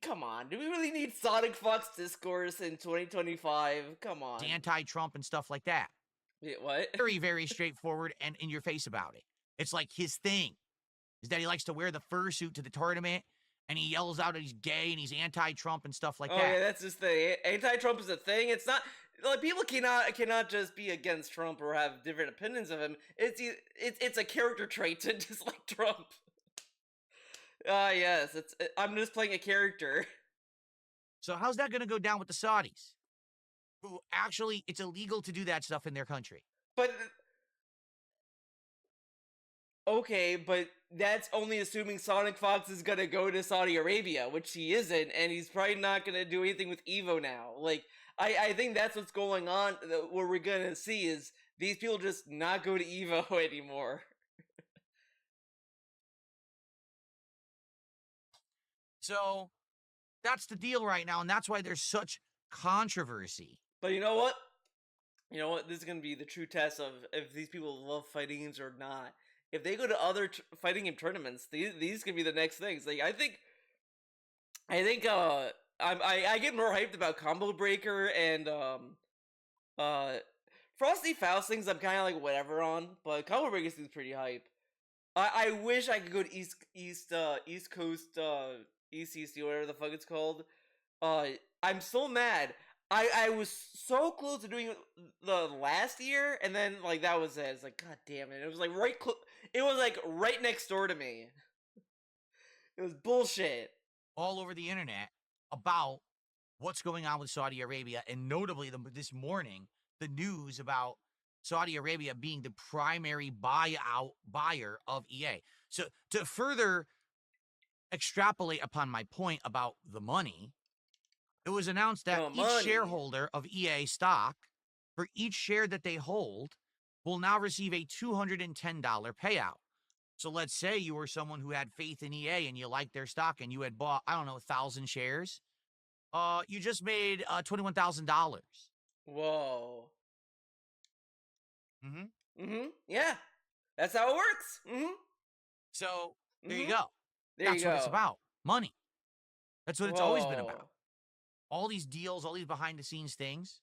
come on, do we really need Sonic Fox discourse in 2025? Come on. Anti-Trump and stuff like that. Wait, what? Very, very straightforward and in your face about it. It's like his thing is that he likes to wear the fursuit to the tournament and he yells out that he's gay and he's anti-Trump and stuff like that. Yeah, that's his thing. Anti-Trump is a thing. It's not like people cannot just be against Trump or have different opinions of him. It's a character trait to dislike Trump. Yes, I'm just playing a character. So how's that going to go down with the Saudis? Who actually, it's illegal to do that stuff in their country. But okay, but that's only assuming Sonic Fox is gonna go to Saudi Arabia, which he isn't, and he's probably not gonna do anything with Evo now. Like, I think that's what's going on. What we're gonna see is these people just not go to Evo anymore. So that's the deal right now, and that's why there's such controversy. But you know what? You know what? This is gonna be the true test of if these people love fighting games or not. If they go to other fighting game tournaments, these could be the next things. Like I think I get more hyped about Combo Breaker and Frosty Faust things. I'm kind of like whatever on, but Combo Breaker seems pretty hype. I wish I could go to East Coast ECC, whatever the fuck it's called. I'm so mad. I was so close to doing it the last year, and then like that was it. It's like, god damn it! It was like right next door to me. It was bullshit. All over the internet about what's going on with Saudi Arabia, and notably this morning, the news about Saudi Arabia being the primary buyer of EA. So to further extrapolate upon my point about the money, it was announced that each shareholder of EA stock, for each share that they hold, will now receive a $210 payout. So let's say you were someone who had faith in EA and you liked their stock and you had bought, 1,000 shares. You just made $21,000. Whoa. Yeah. That's how it works. So there you go. That's what it's about. Money. That's what it's always been about. All these deals, all these behind the scenes things.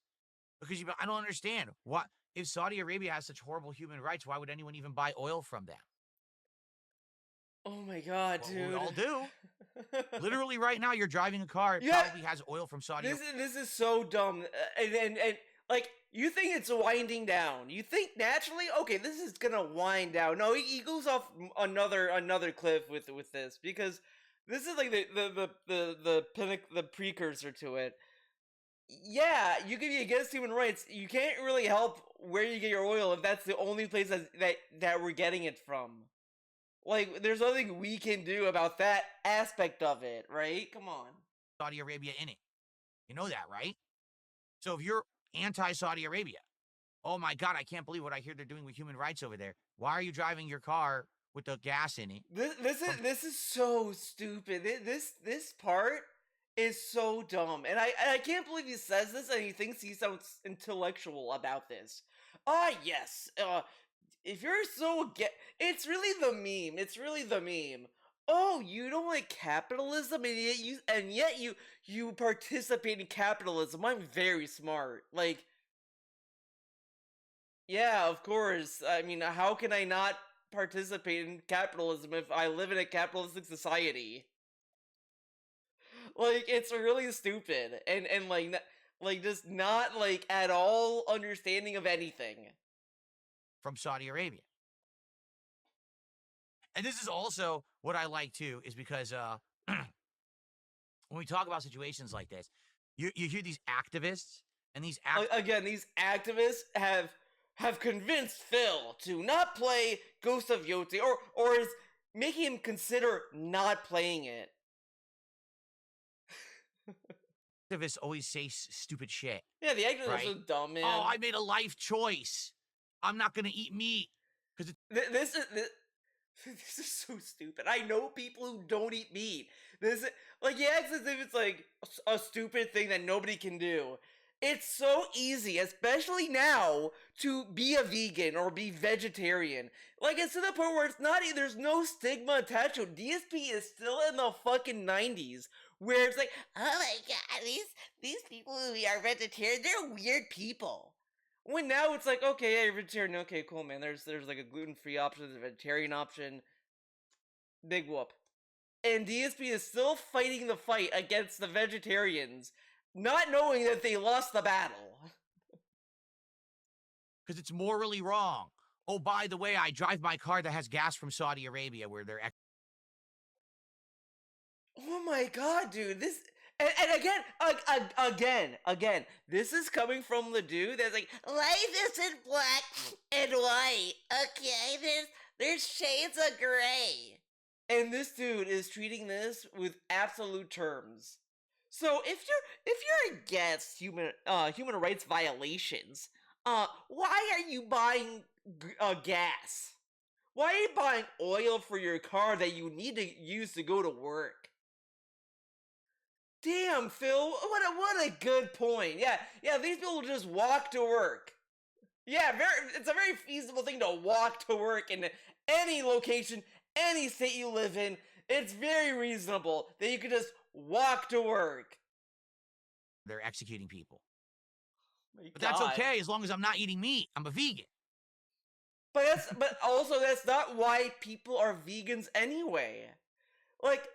Because I don't understand. What if Saudi Arabia has such horrible human rights, why would anyone even buy oil from them? Oh my god, dude. We all do. Literally right now, you're driving a car, it probably has oil from Saudi Arabia. This is so dumb. And like, you think it's winding down. You think naturally, okay, this is gonna wind down. No, he goes off another cliff with this, because this is like the precursor to it. Yeah, you can be against human rights. You can't really help where you get your oil if that's the only place that we're getting it from. Like, there's nothing we can do about that aspect of it, right? Come on. Saudi Arabia in it. You know that, right? So if you're anti-Saudi Arabia, oh my God, I can't believe what I hear they're doing with human rights over there. Why are you driving your car with the gas in it? This is so stupid. This part is so dumb, and I can't believe he says this and he thinks he sounds intellectual about this. Yes. If you're it's really the meme. It's really the meme. Oh, you don't like capitalism, and yet you participate in capitalism. I'm very smart. Like, yeah, of course. I mean, how can I not participate in capitalism if I live in a capitalistic society? Like, it's really stupid, and like just not like at all understanding of anything from Saudi Arabia. And this is also what I like too, is because when we talk about situations like this, you hear these activists, and these activists have convinced Phil to not play Ghost of Yoti, or is making him consider not playing it. Activists always say stupid shit. Yeah, the activists are so dumb, man. Oh, I made a life choice. I'm not gonna eat meat because this is so stupid. I know people who don't eat meat. This is like, he acts as if it's like a stupid thing that nobody can do. It's so easy, especially now, to be a vegan or be vegetarian. Like, it's to the point where it's not, there's no stigma attached to it. DSP is still in the fucking 90s, where it's like, oh my god, these people who are vegetarian, they're weird people. When now it's like, okay, yeah, you're vegetarian, okay, cool, man. There's like a gluten-free option, there's a vegetarian option. Big whoop. And DSP is still fighting the fight against the vegetarians, not knowing that they lost the battle. Because it's morally wrong. Oh, by the way, I drive my car that has gas from Saudi Arabia where they're Oh my god, dude! This and again, this is coming from the dude that's like, life isn't black and white. Okay, there's shades of gray. And this dude is treating this with absolute terms. So if you're against human rights violations, why are you buying gas? Why are you buying oil for your car that you need to use to go to work? Damn, Phil, what a good point. Yeah, these people just walk to work. Yeah, it's a very feasible thing to walk to work in any location, any state you live in. It's very reasonable that you could just walk to work. they're executing people. My But that's God. okay as long as I'm not eating meat. I'm a vegan. But also that's not why people are vegans anyway. Like,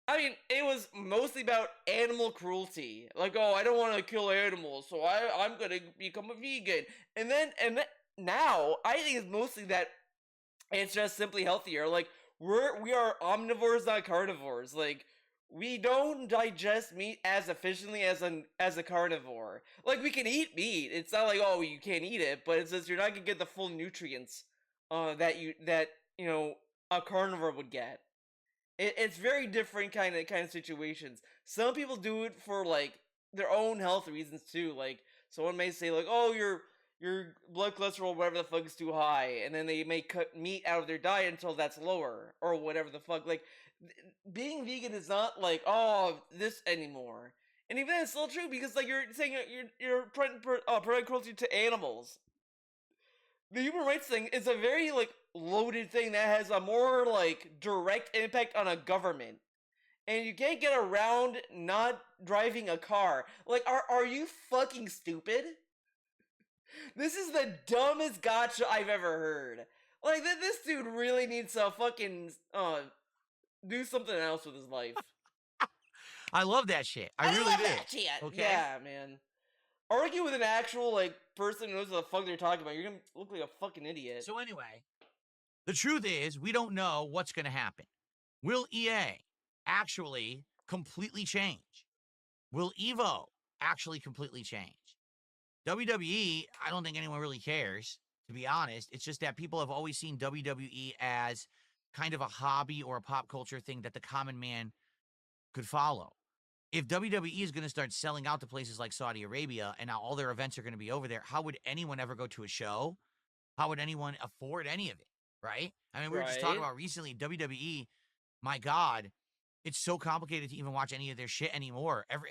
I mean, it was mostly about animal cruelty. Like, oh, I don't want to kill animals, so I'm gonna become a vegan. And then now I think it's mostly that it's just simply healthier. Like, we are omnivores, not carnivores. Like, we don't digest meat as efficiently as a carnivore. Like, we can eat meat. It's not like, oh, you can't eat it, but it's just you're not gonna get the full nutrients that you know a carnivore would get. It's very different kind of situations. Some people do it for like their own health reasons too. Like, someone may say like, oh, your blood cholesterol, whatever the fuck, is too high, and then they may cut meat out of their diet until that's lower, or whatever the fuck. Like, being vegan is not like, oh, this anymore. And even it's still true, because like you're saying you're preventing cruelty to animals. The human rights thing is a very like loaded thing that has a more like direct impact on a government. And you can't get around not driving a car. Like, are you fucking stupid? This is the dumbest gotcha I've ever heard. Like, this dude really needs to fucking do something else with his life. I love that shit. I really love do. that shit. Okay? Yeah, man. Argue with an actual like person who knows what the fuck they're talking about. You're gonna look like a fucking idiot. So anyway, the truth is we don't know what's going to happen. Will EA actually completely change? Will Evo actually completely change? WWE, I don't think anyone really cares, to be honest. It's just that people have always seen WWE as kind of a hobby or a pop culture thing that the common man could follow. If WWE is going to start selling out to places like Saudi Arabia and now all their events are going to be over there, how would anyone ever go to a show? How would anyone afford any of it? Right? I mean, we were just talking about recently WWE. My God, it's so complicated to even watch any of their shit anymore. Every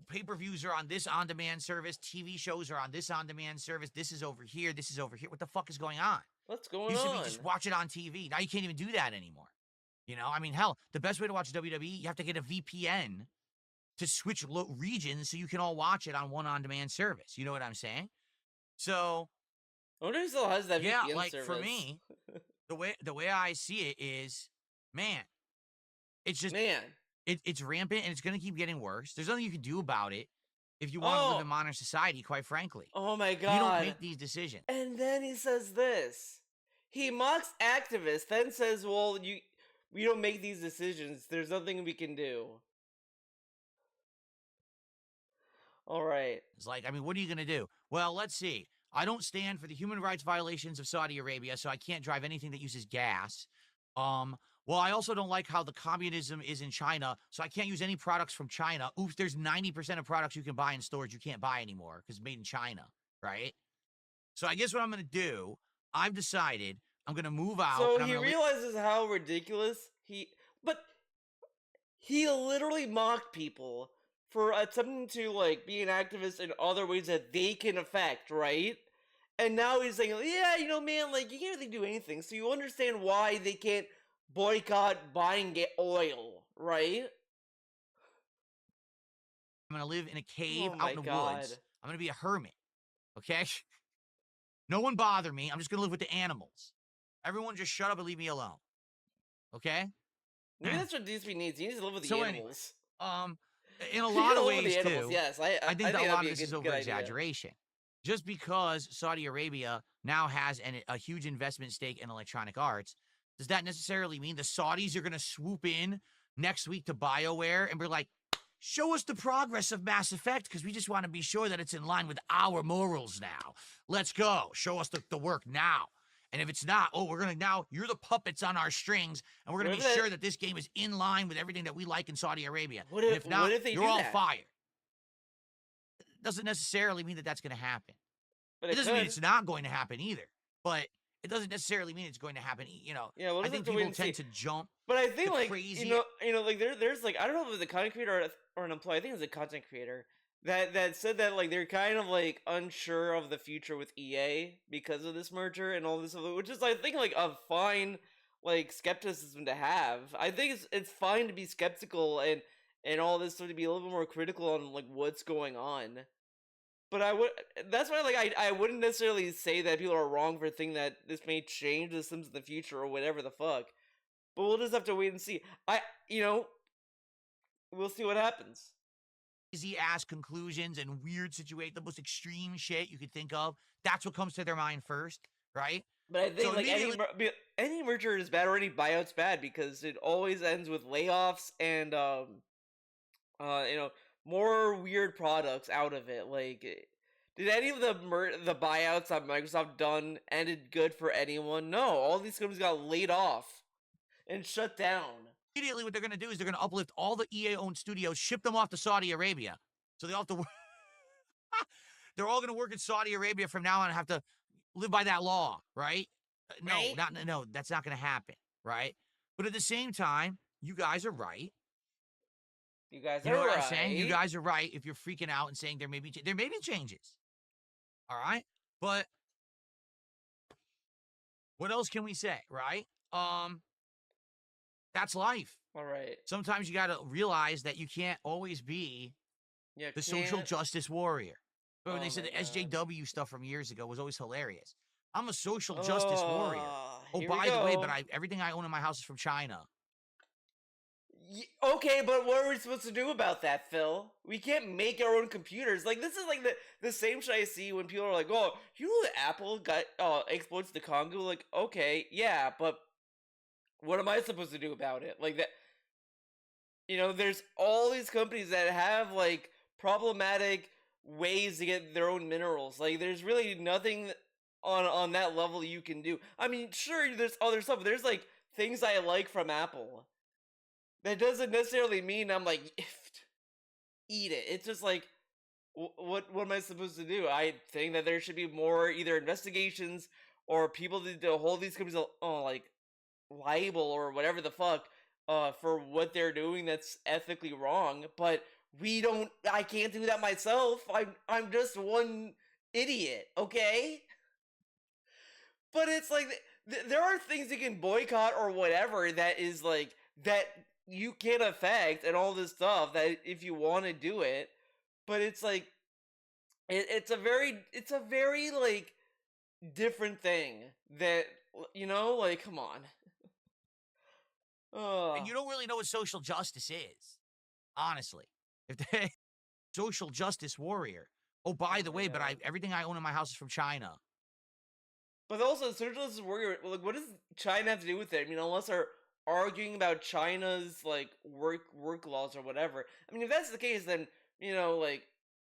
pay-per-views are on this on-demand service. TV shows are on this on-demand service. This is over here. This is over here. What the fuck is going on? What's going Used on? to be just watch it on TV. Now you can't even do that anymore. You know, I mean, hell, the best way to watch WWE, you have to get a VPN to switch regions so you can all watch it on one on-demand service. You know what I'm saying? So, I wonder who still has that VPN like service. for me, the way I see it is, man, it's just it's rampant and it's going to keep getting worse. There's nothing you can do about it if you want to live in modern society, quite frankly. Oh my God. You don't make these decisions. And then he says this. He mocks activists, then says, well, we don't make these decisions. There's nothing we can do. All right. It's like, I mean, what are you going to do? Well, let's see. I don't stand for the human rights violations of Saudi Arabia, so I can't drive anything that uses gas. Well, I also don't like how the communism is in China, so I can't use any products from China. Oops, there's 90% of products you can buy in stores you can't buy anymore because it's made in China, right? So I guess what I'm going to do, I've decided I'm going to move out. So he realizes how ridiculous he literally mocked people for attempting to like be an activist in other ways that they can affect, right? And now he's saying, yeah, you know, man, like you can't really do anything, so you understand why they can't boycott buying oil, right? I'm going to live in a cave Oh out my in the god. woods. I'm going to be a hermit. Okay? No one bother me. I'm just going to live with the animals. Everyone just shut up and leave me alone. Okay? Maybe that's what DSP needs. He needs to live with the So anyway, animals. in a You lot gotta of live with ways the animals, too, yes. I I think that a think that'd lot be of a this is good over idea. exaggeration. Just because Saudi Arabia now has a huge investment stake in Electronic Arts, does that necessarily mean the Saudis are going to swoop in next week to BioWare and be like, show us the progress of Mass Effect because we just want to be sure that it's in line with our morals now. Let's go. Show us the work now. And if it's not, we're going to now, you're the puppets on our strings, and we're going to be sure that this game is in line with everything that we like in Saudi Arabia. What And if not, if they you're do all that? fired. It doesn't necessarily mean that that's going to happen. But It doesn't mean could. it's not going to happen either. But it doesn't necessarily mean it's going to happen. You know, Yeah, we'll I just have think to wait people and tend see. to jump But I think the like crazy. like there's like I don't know if it was a content creator or an employee. I think it was a content creator that said that like they're kind of like unsure of the future with EA because of this merger and all this other, which is I think like a fine like skepticism to have. I think it's fine to be skeptical and all this sort of be a little bit more critical on like what's going on. But I would. That's why, like, I wouldn't necessarily say that people are wrong for thinking that this may change the Sims in the future or whatever the fuck. But we'll just have to wait and see. You know, we'll see what happens. Crazy ass conclusions and weird situation, the most extreme shit you could think of. That's what comes to their mind first, right? But I think So like any merger is bad or any buyout's bad because it always ends with layoffs and you know, more weird products out of it. Like, did any of the buyouts that Microsoft done ended good for anyone? No, all these companies got laid off and shut down. immediately what they're going to do is they're going to uplift all the EA-owned studios, ship them off to Saudi Arabia. So they all have to work. They're all going to work in Saudi Arabia from now on and have to live by that law, right? Right? No, that's not going to happen, right? But at the same time, you guys are right. You guys You are know what right. I'm saying? You guys are right if you're freaking out and saying there may be changes. All right? But what else can we say, right? That's life. All right. Sometimes you got to realize that you can't always be the social justice warrior. Remember they said the SJW stuff from years ago was always hilarious. I'm a social justice warrior. Oh, by the way, but everything I own in my house is from China. Okay, but what are we supposed to do about that, Phil? We can't make our own computers. Like, this is like the same shit I see when people are like, "Oh, you know that Apple got exploits the Congo." Like, okay, yeah, but what am I supposed to do about it? Like that, you know, there's all these companies that have like problematic ways to get their own minerals. Like, there's really nothing on that level you can do. I mean, sure, there's other stuff. But there's like things I like from Apple. That doesn't necessarily mean I'm like, eat it. It's just like, what am I supposed to do? I think that there should be more either investigations or people to hold these companies like liable or whatever the fuck for what they're doing that's ethically wrong. But I can't do that myself. I'm just one idiot, okay? But it's like there are things you can boycott or whatever that is like that you can affect and all this stuff that if you want to do it. But it's like it's a very like different thing that you know, like come on. And you don't really know what social justice is, honestly. If they social justice warrior. Oh, by the way, but everything I own in my house is from China. But also, social justice warrior. Like, what does China have to do with it? I mean, unless they're arguing about China's like work laws or whatever. I mean, if that's the case, then you know, like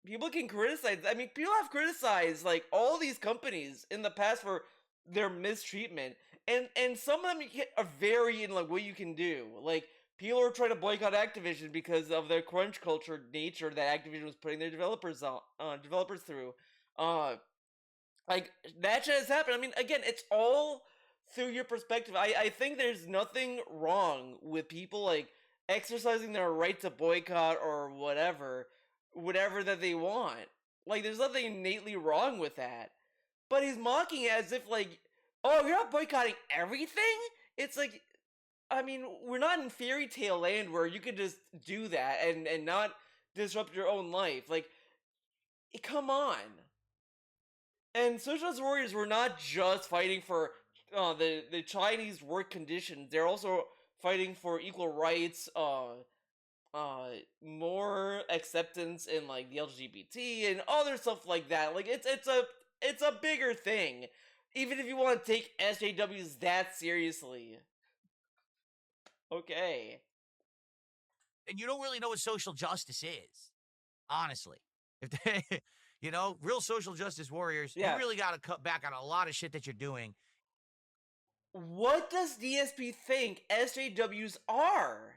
people can criticize. I mean, people have criticized like all these companies in the past for their mistreatment, and some of them are vary in like what you can do. Like people are trying to boycott Activision because of their crunch culture nature that Activision was putting their developers through. Like that shit has happened. I mean, again, it's all through your perspective. I think there's nothing wrong with people like exercising their right to boycott or whatever that they want. Like, there's nothing innately wrong with that. But he's mocking it as if, like, oh, you're not boycotting everything? It's like, I mean, we're not in fairy tale land where you could just do that and not disrupt your own life. Like, come on. And Socialist Warriors were not just fighting for the Chinese work conditions. They're also fighting for equal rights, more acceptance in like the LGBT and other stuff like that. Like it's a bigger thing. Even if you want to take SJWs that seriously. Okay. And you don't really know what social justice is, honestly. If they, real social justice warriors, Yeah. you really got to cut back on a lot of shit that you're doing. What does DSP think SJWs are?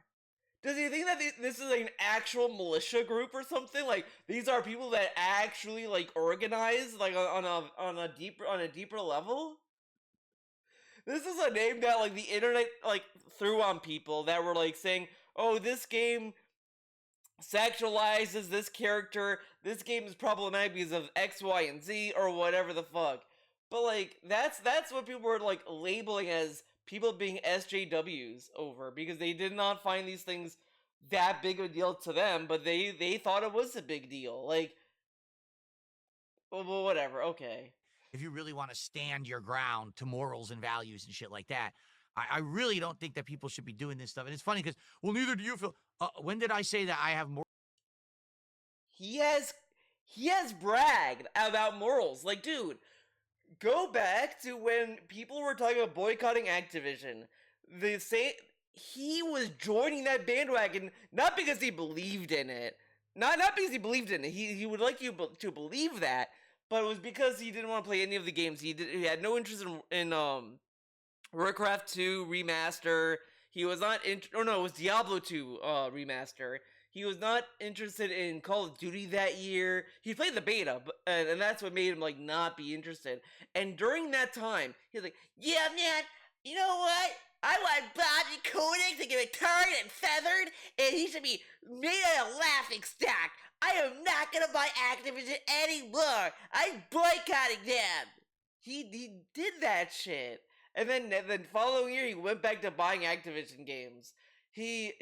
Does he think that this is like an actual militia group or something? Like these are people that actually like organize like on a deeper level? This is a name that like the internet like threw on people that were like saying, "Oh, this game sexualizes this character. This game is problematic because of X, Y, and Z or whatever the fuck." But like that's what people were like labeling as people being SJWs over because they did not find these things that big of a deal to them, but they thought it was a big deal. Like, well, whatever. Okay. If you really want to stand your ground to morals and values and shit like that, I really don't think that people should be doing this stuff. And it's funny because, well, neither do you feel. When did I say that I have more? He has bragged about morals. Like, dude, go back to when people were talking about boycotting Activision. He was joining that bandwagon not because he believed in it, not because he believed in it. He would like you to believe that, but it was because he didn't want to play any of the games. He had no interest in Warcraft 2 remaster. He was not it was Diablo 2 remaster. He was not interested in Call of Duty that year. He played the beta, and that's what made him like not be interested. And during that time, he was like, "Yeah, man, you know what? I want Bobby Kotick to get tarred and feathered, and he should be made out of laughing stock. I am not gonna buy Activision anymore. I'm boycotting them." He did that shit. And then following year, he went back to buying Activision games. He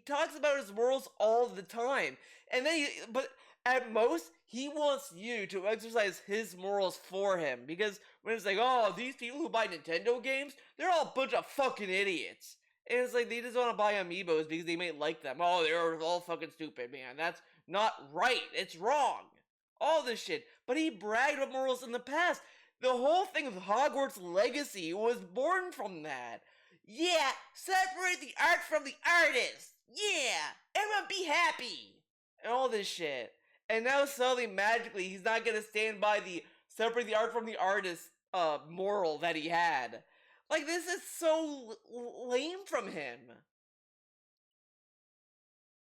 talks about his morals all the time, and then but at most he wants you to exercise his morals for him because when it's like, oh, these people who buy Nintendo games, they're all a bunch of fucking idiots, and it's like they just want to buy amiibos because they may like them. Oh, they're all fucking stupid, man. That's not right. It's wrong. All this shit. But he bragged about morals in the past. The whole thing of Hogwarts Legacy was born from that. Yeah, separate the art from the artist. Yeah, everyone be happy. And all this shit. And now suddenly, magically, he's not gonna stand by the separate the art from the artist moral that he had. Like, this is so lame from him.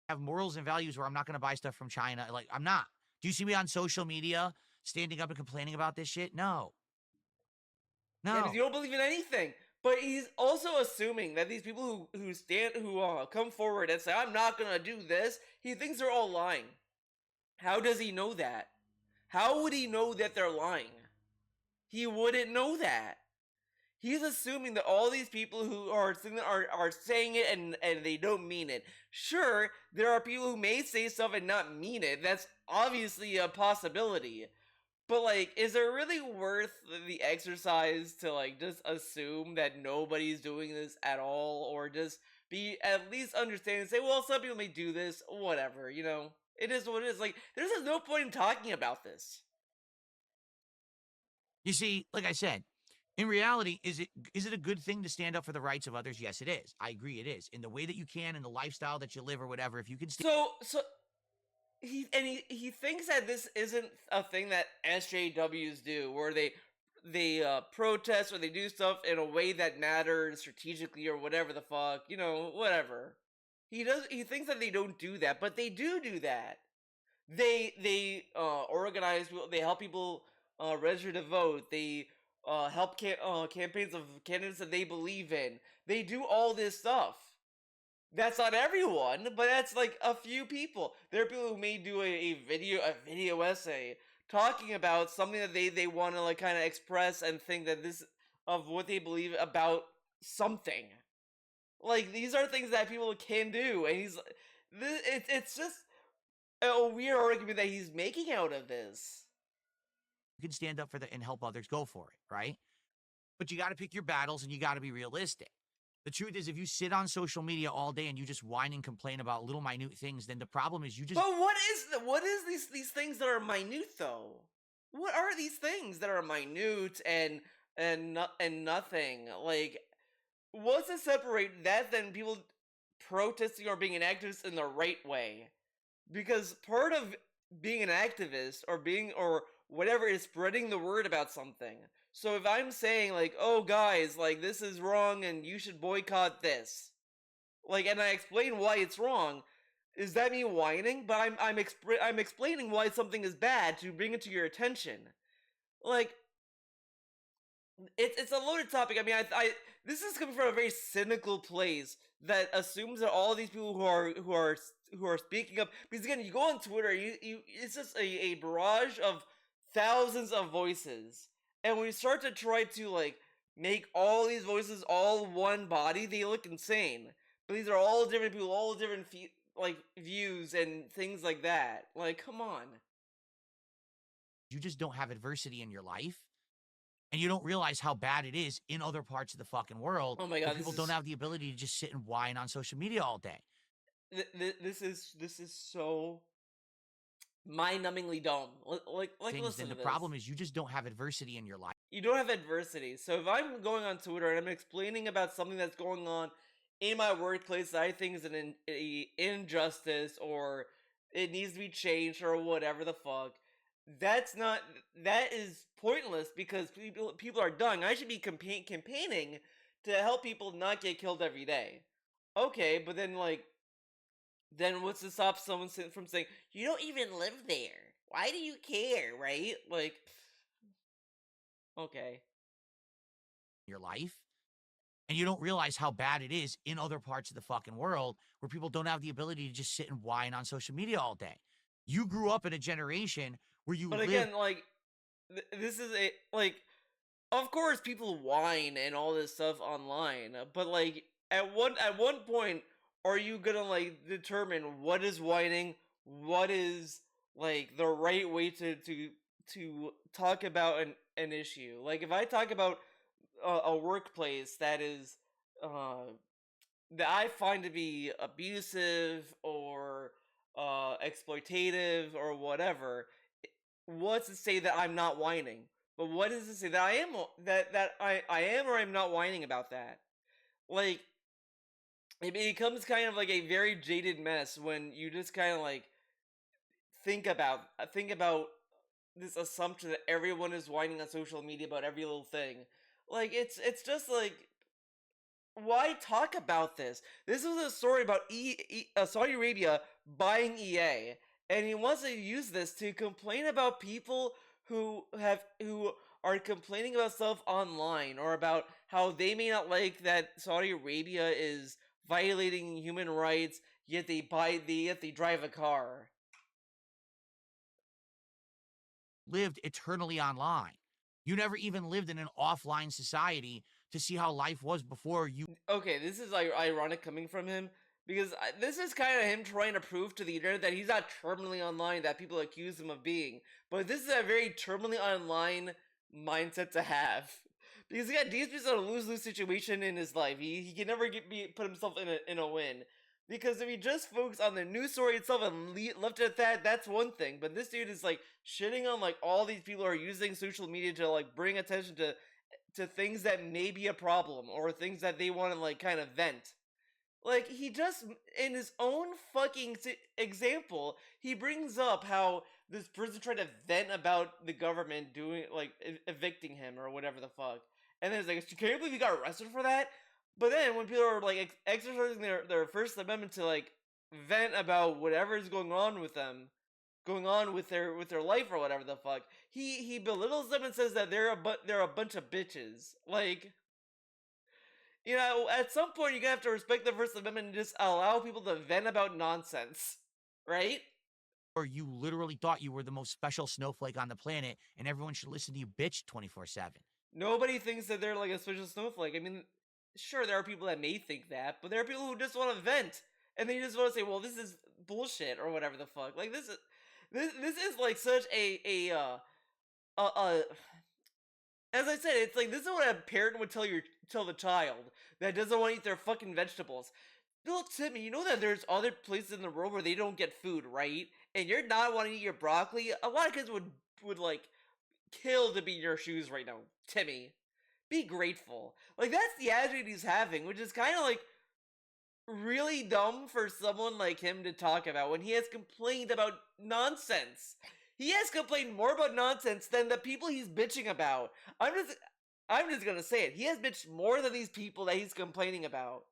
Have morals and values where I'm not going to buy stuff from China. Like, I'm not. Do you see me on social media standing up and complaining about this shit? No. Yeah, because you don't believe in anything. But he's also assuming that these people who come forward and say, "I'm not gonna do this," he thinks they're all lying. How does he know that? How would he know that they're lying? He wouldn't know that. He's assuming that all these people who are saying it and they don't mean it. Sure, there are people who may say stuff and not mean it. That's obviously a possibility. But like, is it really worth the exercise to like just assume that nobody's doing this at all, or just be at least understanding and say, well, some people may do this, whatever, it is what it is. Like, there's just no point in talking about this. You see, like I said, in reality, is it a good thing to stand up for the rights of others? Yes, it is. I agree, it is. In the way that you can, in the lifestyle that you live, or whatever. If you can. So he thinks that this isn't a thing that SJWs do, where they protest or they do stuff in a way that matters strategically or whatever the fuck, whatever. He thinks that they don't do that, but they do that. They organize people, they help people register to vote. They help campaigns of candidates that they believe in. They do all this stuff. That's not everyone, but that's like a few people. There are people who may do a video essay talking about something that they want to like kind of express and think that this of what they believe about something. Like these are things that people can do, and it's just a weird argument that he's making out of this. You can stand up for and help others, go for it, right? But you got to pick your battles and you got to be realistic. The truth is, if you sit on social media all day and you just whine and complain about little minute things, then the problem is you just. But what is these things that are minute though? What are these things that are minute and nothing? Like, what's to separate that than people protesting or being an activist in the right way? Because part of being an activist or whatever is spreading the word about something. So if I'm saying like, "Oh guys, like this is wrong and you should boycott this." Like and I explain why it's wrong, is that me whining? But I'm explaining why something is bad to bring it to your attention. Like it's a loaded topic. I mean, I this is coming from a very cynical place that assumes that all these people who are speaking up. Because again, you go on Twitter, you it's just a barrage of thousands of voices, and when you start to try to like make all these voices all one body, they look insane. But these are all different people, all different like views and things like that. Like, come on. You just don't have adversity in your life and you don't realize how bad it is in other parts of the fucking world Oh my where god, people don't have the ability to just sit and whine on social media all day. This is so mind-numbingly dumb. Like Things, listen then to the this. problem is you just don't have adversity in your life. You don't have adversity. So if I'm going on Twitter and I'm explaining about something that's going on in my workplace that I think is an injustice or it needs to be changed or whatever the fuck, that is pointless because people are dying. I should be campaigning to help people not get killed every day. Okay, but then what's to stop someone from saying, "You don't even live there. Why do you care?" Right? Like, okay. Your life, and you don't realize how bad it is in other parts of the fucking world where people don't have the ability to just sit and whine on social media all day. You grew up in a generation where you But live. again, like, this is a, like, of course people whine and all this stuff online, but like, at one point, are you gonna, like, determine what is whining, what is, like, the right way to talk about an issue? Like, if I talk about a workplace uh, that I find to be abusive or exploitative or whatever, what's to say that I'm not whining? But what is to say that I am that I am or I'm not whining about that? Like it becomes kind of like a very jaded mess when you just kind of like think about this assumption that everyone is whining on social media about every little thing. Like it's just like why talk about this? This is a story about Saudi Arabia buying EA, and he wants to use this to complain about people who are complaining about stuff online or about how they may not like that Saudi Arabia is violating human rights, yet they drive a car. Lived eternally online. You never even lived in an offline society to see how life was before you. Okay, this is like ironic coming from him because this is kind of him trying to prove to the internet that he's not terminally online that people accuse him of being. But this is a very terminally online mindset to have because yeah, DSP's in a lose-lose situation in his life. He can never put himself in a win. Because if he just focused on the news story itself and left it at that, that's one thing. But this dude is like shitting on like all these people who are using social media to like bring attention to things that may be a problem or things that they want to like kind of vent. Like he just in his own fucking example, he brings up how this person tried to vent about the government doing like evicting him or whatever the fuck, and then it's like, can you believe he got arrested for that? But then when people are like exercising their First Amendment to like vent about whatever is going on with their life or whatever the fuck, he belittles them and says that they're a bunch of bitches. Like You know, at some point you're gonna have to respect the First Amendment and just allow people to vent about nonsense, right? Or you literally thought you were the most special snowflake on the planet and everyone should listen to you bitch 24/7. Nobody thinks that they're like a special snowflake. I mean, sure, there are people that may think that, but there are people who just want to vent and they just want to say, "Well, this is bullshit" or whatever the fuck. Like this is like such a as I said, it's like this is what a parent would tell the child that doesn't want to eat their fucking vegetables. Look, Timmy, you know that there's other places in the world where they don't get food, right? And you're not wanting to eat your broccoli. A lot of kids would like kill to be in your shoes right now, Timmy. Be grateful. Like that's the attitude he's having, which is kind of like really dumb for someone like him to talk about when he has complained about nonsense. He has complained more about nonsense than the people he's bitching about. I'm just gonna say it. He has bitched more than these people that he's complaining about.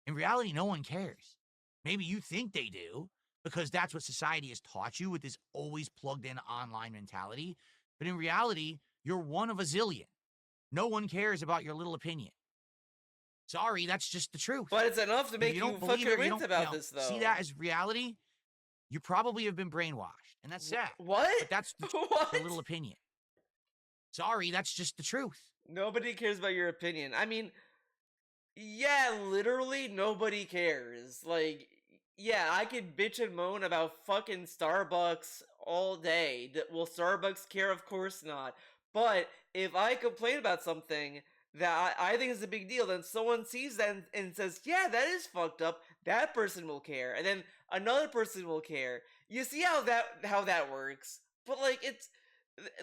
In reality, no one cares. Maybe you think they do because that's what society has taught you with this always plugged in online mentality. But in reality, you're one of a zillion. No one cares about your little opinion. Sorry, that's just the truth. But it's enough to If make you you don't believe fucking it, rant about this, though. see that as reality, you probably have been brainwashed. And that's sad. What? But that's the What? little opinion. Sorry, that's just the truth. Nobody cares about your opinion. I mean, yeah, literally nobody cares. Like, yeah, I could bitch and moan about fucking Starbucks all day. Will Starbucks care? Of course not. But if I complain about something that I think is a big deal, then someone sees that and says, yeah, that is fucked up. That person will care. And then another person will care. You see how that works? But like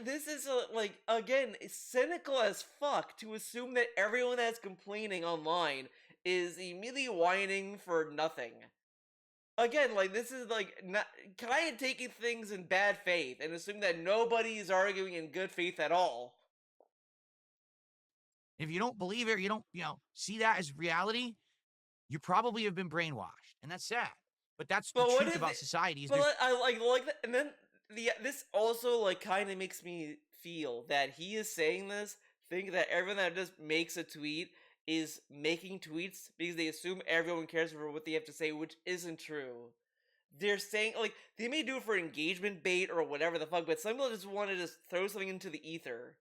this is like again cynical as fuck to assume that everyone that's complaining online is immediately whining for nothing. Again, like this is like not kind of taking things in bad faith and assume that nobody is arguing in good faith at all. If you don't believe it, or you don't, see that as reality, you probably have been brainwashed. And that's sad. But that's the But what truth if about it, society is but there's I like that, and then this also like kind of makes me feel that he is saying this, think that everyone that just makes a tweet is making tweets because they assume everyone cares for what they have to say, which isn't true. They're saying like they may do it for engagement bait or whatever the fuck, but some people just want to just throw something into the ether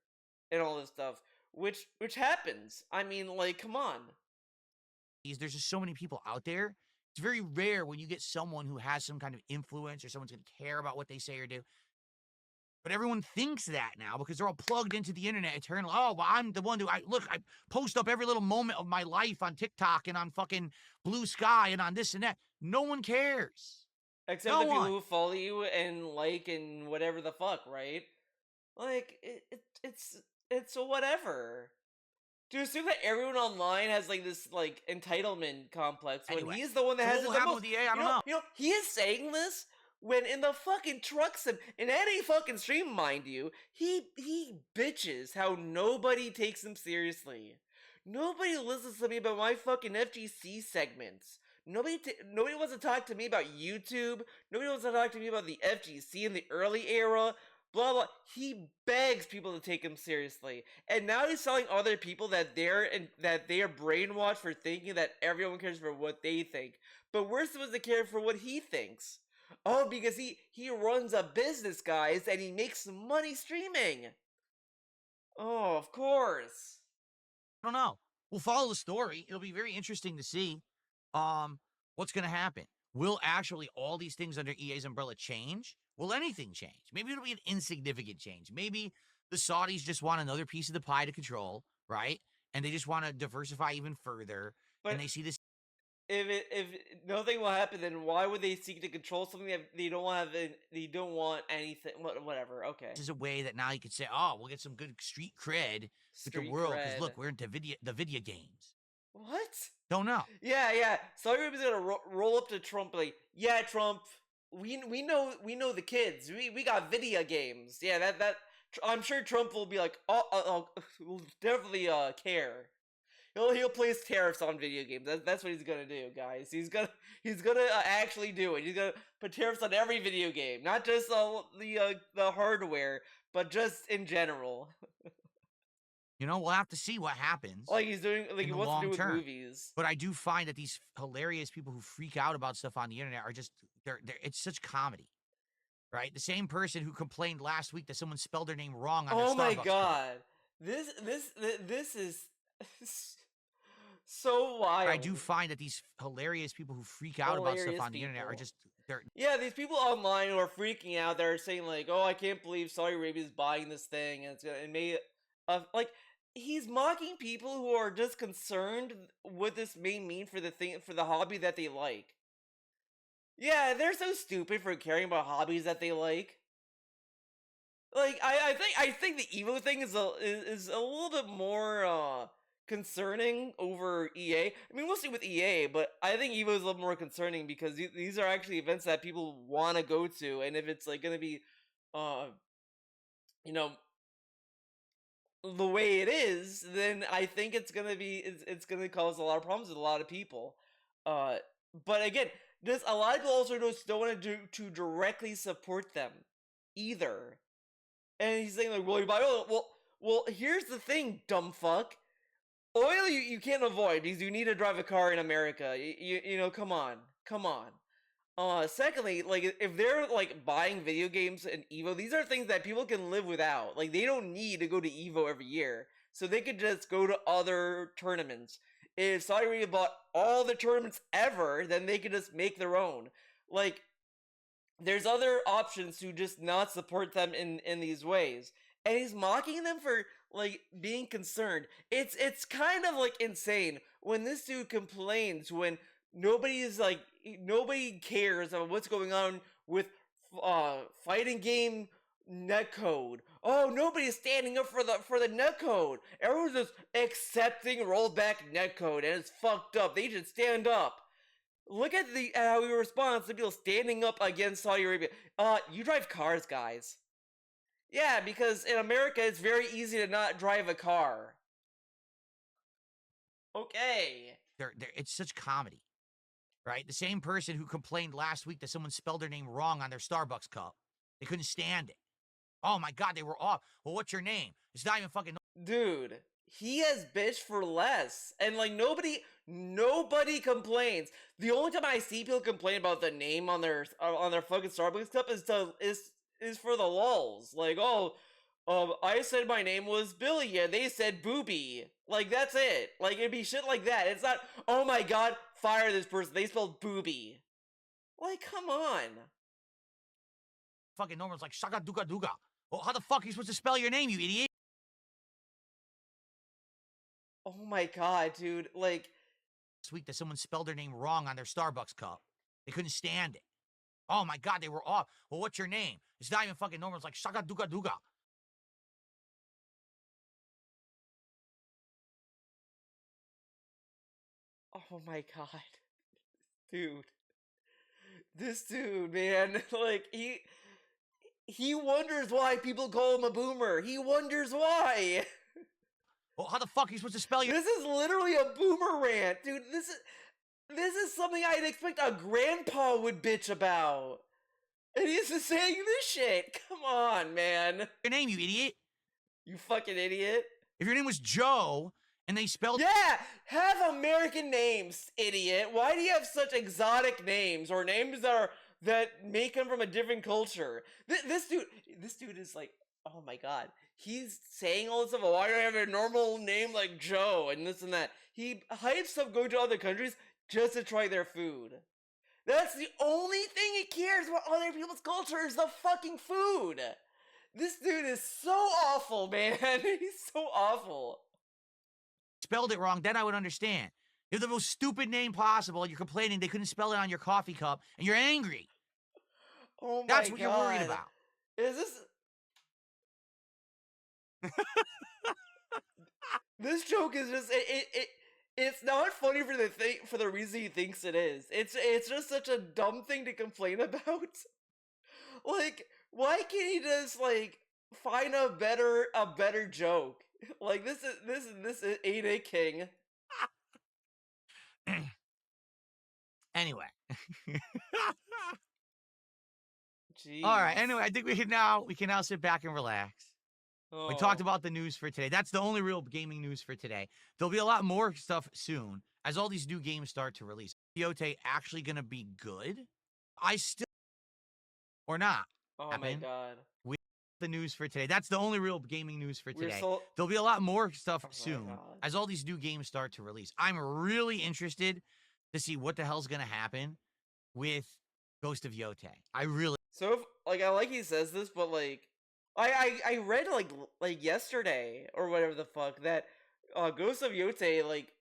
and all this stuff, which happens. I mean, like, come on. there's just so many people out there. It's very rare when you get someone who has some kind of influence or someone's going to care about what they say or do. But everyone thinks that now because they're all plugged into the internet eternally. Oh, well, I'm the one I post up every little moment of my life on TikTok and on fucking Blue Sky and on this and that. No one cares. Except No the people one. who follow you and like and whatever the fuck, right? Like it's whatever. To assume that everyone online has like this like entitlement complex when Anyway, he's the one that so has what it will the happen most. with the EA? I don't know. You know, he is saying this when in the fucking truck sim, in any fucking stream, mind you, he bitches how nobody takes him seriously. Nobody listens to me about my fucking FGC segments. Nobody wants to talk to me about YouTube. Nobody wants to talk to me about the FGC in the early era. Blah blah. He begs people to take him seriously, and now he's telling other people that they are brainwashed for thinking that everyone cares for what they think. But we're supposed to care for what he thinks. Oh, because he runs a business, guys, and he makes money streaming. Oh, of course. I don't know. We'll follow the story. It'll be very interesting to see what's going to happen. Will actually all these things under EA's umbrella change? Will anything change? Maybe it'll be an insignificant change. Maybe the Saudis just want another piece of the pie to control, right? And they just want to diversify even further. But And they see this if nothing will happen, then why would they seek to control something that they don't want? They don't want anything. Whatever. Okay. is a way that now you could say, oh, we'll get some good street cred with the world because look, we're into the video games. What? Don't know. Yeah. Saudi Arabia's gonna roll up to Trump like, yeah, Trump. We know the kids. We got video games. Yeah, that. I'm sure Trump will be like, will definitely care. He'll place tariffs on video games. That's what he's gonna do, guys. He's gonna actually do it. He's gonna put tariffs on every video game, not just the hardware, but just in general. You know, we'll have to see what happens Like he's doing, like in he the wants to do long with term. movies. But I do find that these hilarious people who freak out about stuff on the internet are just it's such comedy, right? The same person who complained last week that someone spelled their name wrong on their Oh my Starbucks cup. god, this is so I wild. do find that these hilarious people who freak out about stuff Hilarious on the internet are people. just they're Yeah, these people online who are freaking out. They're saying like, "Oh, I can't believe Saudi Arabia is buying this thing," and it's gonna it may, like he's mocking people who are just concerned what this may mean for the thing for the hobby that they like. Yeah, they're so stupid for caring about hobbies that they like. Like I think the Evo thing is a little bit more concerning over EA. I mean, we'll see with EA, but I think Evo is a little more concerning because these are actually events that people want to go to, and if it's like going to be, uh, you know, the way it is, then I think it's gonna cause a lot of problems with a lot of people. Uh, but again, just a lot of people also just don't want to directly support them either. And he's saying like, "Well, you buy oil." Well, here's the thing, dumb fuck. Oil you can't avoid because you need to drive a car in America. You know, come on. Secondly, like if they're like buying video games and Evo, these are things that people can live without. Like they don't need to go to Evo every year, so they could just go to other tournaments. If Saudi Arabia bought all the tournaments ever, then they could just make their own. Like there's other options to just not support them in these ways, and he's mocking them for like being concerned. It's kind of like insane when this dude complains when nobody cares about what's going on with fighting game netcode. Oh, nobody's standing up for the netcode. Everyone's just accepting rollback netcode, and it's fucked up. They should stand up. Look at how he responds to people standing up against Saudi Arabia. You drive cars, guys. Yeah, because in America it's very easy to not drive a car. Okay. it's such comedy, right? The same person who complained last week that someone spelled their name wrong on their Starbucks cup. They couldn't stand it. Oh my god, they were off. Well, what's your name? It's not even fucking. Dude, he has bitched for less, and like nobody complains. The only time I see people complain about the name on their fucking Starbucks cup is for the lulz. Like, oh, I said my name was Billy, yeah, they said Booby. Like that's it. Like it'd be shit like that. It's not, oh my god, fire this person. They spelled Booby. Like, come on. Fucking Norman's like Shaka Duga Duga. Well, how the fuck are you supposed to spell your name, you idiot? Oh my god, dude. Like, Last week that someone spelled their name wrong on their Starbucks cup. They couldn't stand it. Oh my god, they were off. Well, what's your name? It's not even fucking Norman's like Shaka Duga Duga. oh my god. Dude. This dude, man, like he wonders why people call him a boomer. He wonders why. Well, how the fuck are you supposed to spell your This is literally a boomer rant, dude. This is something I'd expect a grandpa would bitch about. And he's just saying this shit. Come on, man. name, you idiot? You fucking idiot. If your name was Joe and they spelled Yeah, have American names, idiot. Why do you have such exotic names or names that make him from a different culture? This dude is like, oh my god. He's saying all this stuff. Why do I have a normal name like Joe and this and that? He hypes up going to other countries just to try their food. That's the only thing he cares about other people's culture is the fucking food. This dude is so awful, man. He's so awful. spelled it wrong, then I would understand. You have the most stupid name possible, and you're complaining they couldn't spell it on your coffee cup, and you're angry. Oh my That's what you're worried God. about. Is this joke is just it's not funny for the reason he thinks it is. It's just such a dumb thing to complain about. Like, why can't he just like find a better joke? Like this ain't it, King. Anyway. Jeez. All right. Anyway, I think we can now sit back and relax. We talked Oh. about the news for today. That's the only real gaming news for today. There'll be a lot more stuff soon as all these new games start to release. Yote actually going to be good? I still or not Oh my happen. god. We the news for today. That's the only real gaming news for We're today. so. There'll be a lot more stuff Oh my soon god. as all these new games start to release. I'm really interested to see what the hell's going to happen with Ghost of Yote. I really So if, like I like he says this, but like I read like yesterday or whatever the fuck that Ghost of Yote like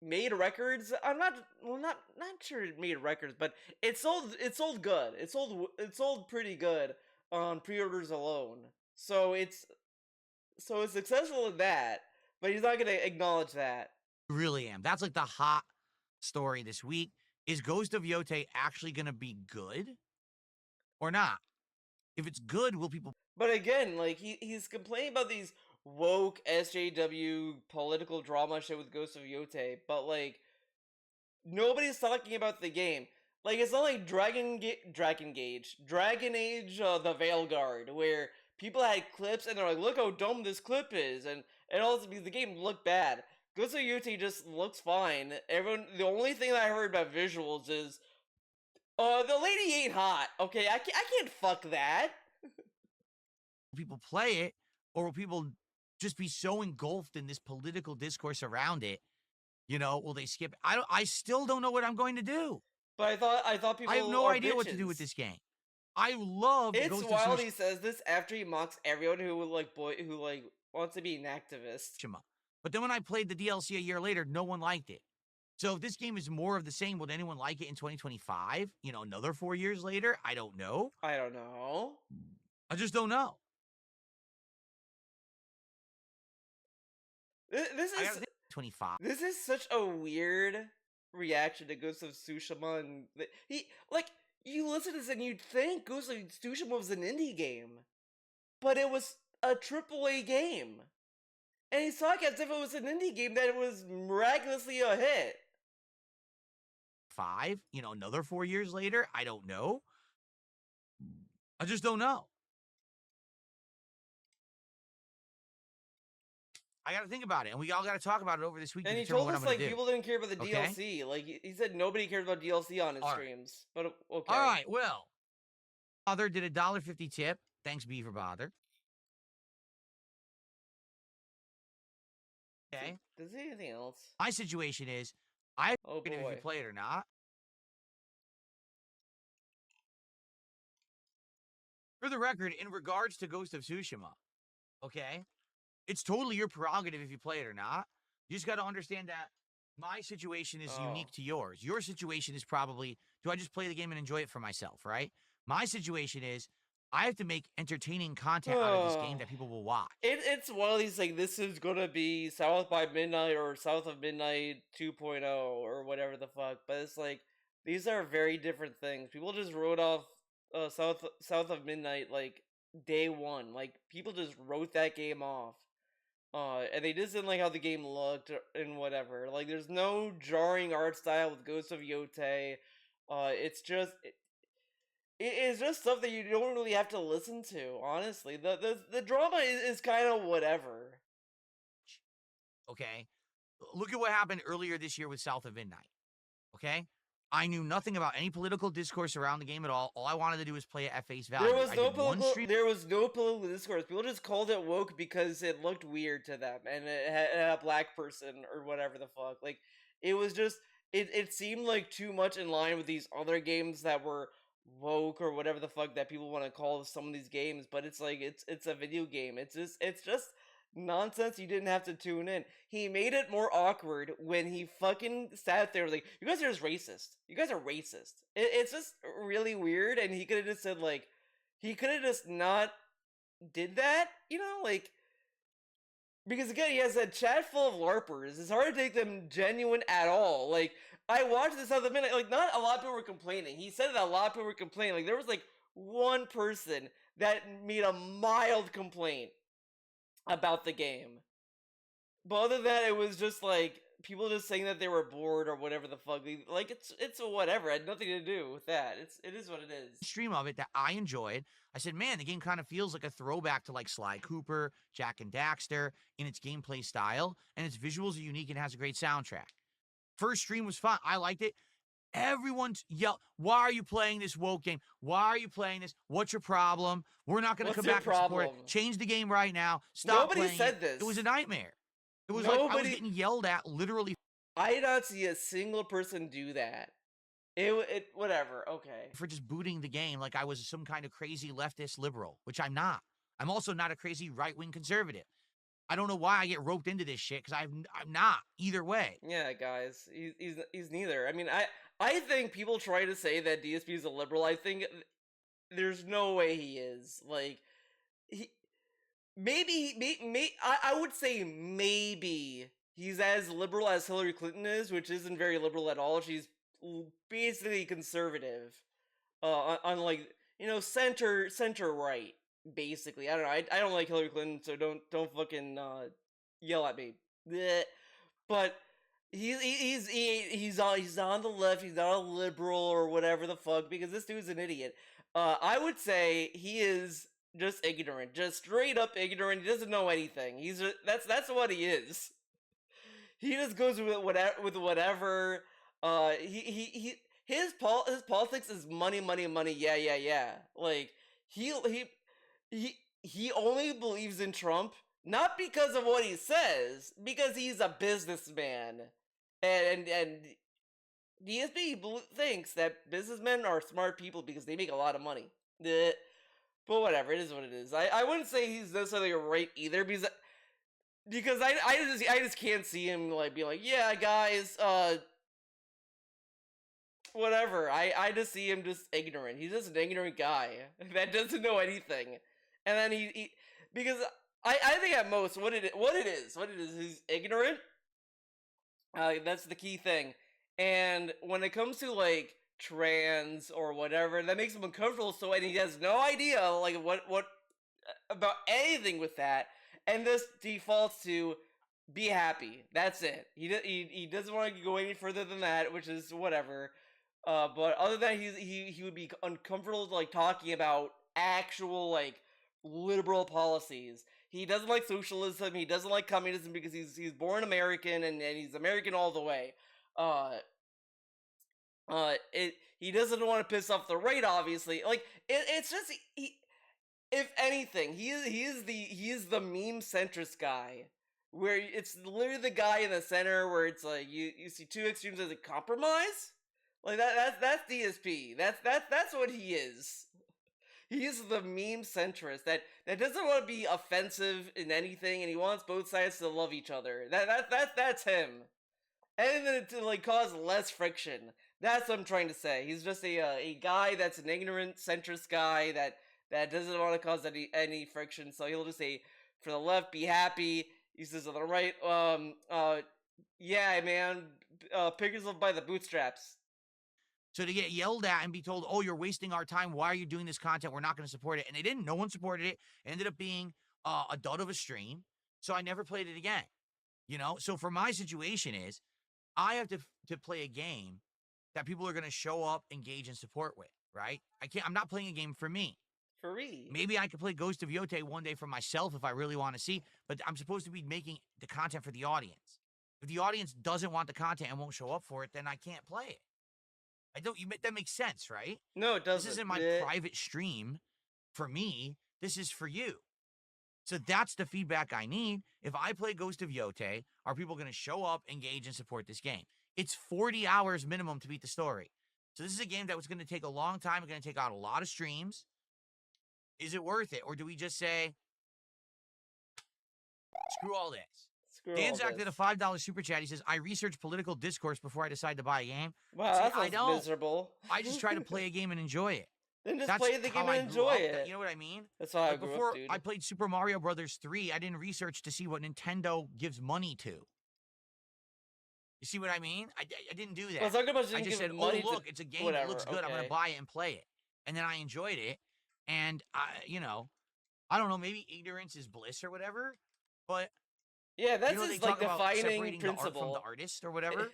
made records. I'm not well not sure it made records, but it sold good. It sold pretty good on pre-orders alone. So it's successful in that, but he's not gonna acknowledge that. really am. That's like the hot story this week. Is Ghost of Yote actually going to be good or not? If it's good, will people But again, like he's complaining about these woke SJW political drama shit with Ghost of Yote, but like nobody's talking about the game. Like it's not like Dragon Age, the Veilguard, where people had clips and they're like, "Look how dumb this clip is," and also because the game looked bad. Ghost of Yote just looks fine. The only thing that I heard about visuals is, the lady ain't hot. Okay, I can't fuck that. play it, or will people just be so engulfed in this political discourse around it? You know, will they skip? I still don't know what I'm going to do. But I thought I have people no are idea what to do with bitches. this game. I love It's Ghost of wild he says this after he mocks everyone who wants to be an activist. Tsushima. But then when I played the DLC a year later, no one liked it. So if this game is more of the same, would anyone like it in 2025? You know, another 4 years later? I don't know. I don't know. I just don't know. This I is gotta think 25. this is such a weird reaction to Ghost of Tsushima, and he like you listen to this and you'd think Ghost of Tsushima was an indie game, but it was a AAA game, and he's talking as if it was an indie game that was miraculously a hit. You know, another 4 years later? I don't know. I just don't know. I got to think about it, and we all got to talk about it over this week And to he determine told what us I'm going like to do. people didn't care about the Okay? DLC. Like he said, nobody cared about DLC on his All right. streams. But okay, All right, well, Bother did a $1.50 tip. Thanks, B, for Bother. Okay. Does he anything else? My situation is, I Oh if you boy. play it or not. For the record, in regards to Ghost of Tsushima, okay, it's totally your prerogative if you play it or not. You just got to understand that my situation is Oh. unique to yours. Your situation is probably, do I just play the game and enjoy it for myself, right? My situation is, I have to make entertaining content out of this game that people will watch. It's one of these like this is gonna be South by Midnight or South of Midnight 2.0 or whatever the fuck, but it's like these are very different things. People just wrote off South of Midnight like day one. Like people just wrote that game off. And they just didn't like how the game looked and whatever. Like there's no jarring art style with Ghost of Yote. It's just it's just stuff that you don't really have to listen to, honestly. The drama is kind of whatever. Okay? Look at what happened earlier this year with South of Midnight. Okay? I knew nothing about any political discourse around the game at all. All I wanted to do was play it at face value. There was no political discourse. People just called it woke because it looked weird to them, and it had a black person or whatever the fuck. Like it was just it seemed like too much in line with these other games that were woke or whatever the fuck that people want to call some of these games. But it's like it's a video game. It's just nonsense. You didn't have to tune in. He made it more awkward when he fucking sat there like, you guys are just racist. You guys are racist. It's just really weird, and he could have just said like, he could have just not did that, like, because again, he has a chat full of LARPers. It's hard to take them genuine at all. Like, I watched this other minute, like, not a lot of people were complaining. He said that a lot of people were complaining. Like, there was like one person that made a mild complaint about the game. But other than that, it was just like people just saying that they were bored or whatever the fuck. Like it's whatever. It had nothing to do with that. It is what it is. Stream of it that I enjoyed. I said, man, the game kind of feels like a throwback to like Sly Cooper, Jack and Daxter in its gameplay style, and its visuals are unique and has a great soundtrack. First stream was fun. I liked it. Everyone's yell, why are you playing this woke game? Why are you playing this? What's your problem? We're not going to come your back and support problem? it. Change the game right now. Stop Nobody playing said it. this. It was a nightmare. It was like I was getting yelled at literally. I did not see a single person do that. It whatever. Okay. For just booting the game like I was some kind of crazy leftist liberal, which I'm not. I'm also not a crazy right-wing conservative. I don't know why I get roped into this shit because I'm not either way. Yeah, guys, he's neither. I mean, I think people try to say that DSP is a liberal. I think there's no way he is. Like he maybe I would say maybe he's as liberal as Hillary Clinton is, which isn't very liberal at all. She's basically conservative, on like center right. Basically, I don't know. I don't like Hillary Clinton, so don't fucking yell at me. Blech. But he's on the left. He's not a liberal or whatever the fuck, because this dude's an idiot. I would say he is just ignorant, just straight up ignorant. He doesn't know anything. That's what he is. He just goes with whatever. His politics is money, money, money. Yeah. Like he only believes in Trump not because of what he says, because he's a businessman, and DSP thinks that businessmen are smart people because they make a lot of money. But whatever, it is what it is. I wouldn't say he's necessarily right either, because I just can't see him like being like, yeah, guys, whatever. I just see him just ignorant. He's just an ignorant guy that doesn't know anything, and then he because I think at most what it is he's ignorant. That's the key thing. And when it comes to like trans or whatever, that makes him uncomfortable. So, and he has no idea like what about anything with that, and this defaults to be happy. That's it. He doesn't want to go any further than that, which is whatever. But other than that, he would be uncomfortable like talking about actual like liberal policies. He doesn't like socialism. He doesn't like communism because he's born American and he's American all the way. He doesn't want to piss off the right, obviously. Like it's just if anything, he is the meme centrist guy, where it's literally the guy in the center where it's like you see two extremes as a compromise. Like that's DSP. That's what he is. He's the meme centrist that doesn't want to be offensive in anything, and he wants both sides to love each other. That's him. Anything to like cause less friction. That's what I'm trying to say. He's just a guy that's an ignorant centrist guy that doesn't want to cause any friction. So he'll just say, for the left, be happy. He says on the right, yeah, man, pick yourself by the bootstraps. So to get yelled at and be told, oh, you're wasting our time. Why are you doing this content? We're not going to support it. And they didn't. No one supported it. It ended up being a dud of a stream. So I never played it again. So for my situation is I have to play a game that people are going to show up, engage, and support with, right? I'm not playing a game for me. For me. Maybe I could play Ghost of Yote one day for myself if I really want to see, but I'm supposed to be making the content for the audience. If the audience doesn't want the content and won't show up for it, then I can't play it. That makes sense, right? No, it doesn't. This isn't my private stream for me. This is for you. So that's the feedback I need. If I play Ghost of Yote, are people going to show up, engage, and support this game? It's 40 hours minimum to beat the story. So this is a game that was going to take a long time. It's going to take out a lot of streams. Is it worth it? Or do we just say, screw all this? Dan Zach did a $5 super chat. He says, I research political discourse before I decide to buy a game. Wow, that sounds miserable. I just try to play a game and enjoy it. Then just play the game and enjoy it. You know what I mean? That's how I grew before up, dude. I played Super Mario Brothers 3, I didn't research to see what Nintendo gives money to. You see what I mean? I didn't do that. I just said, oh, look, it's a game that looks good. I'm going to buy it and play it. And then I enjoyed it. And, I don't know, maybe ignorance is bliss or whatever. But Yeah, You that's know, they his like talk about defining separating the art from the principle. artist or whatever.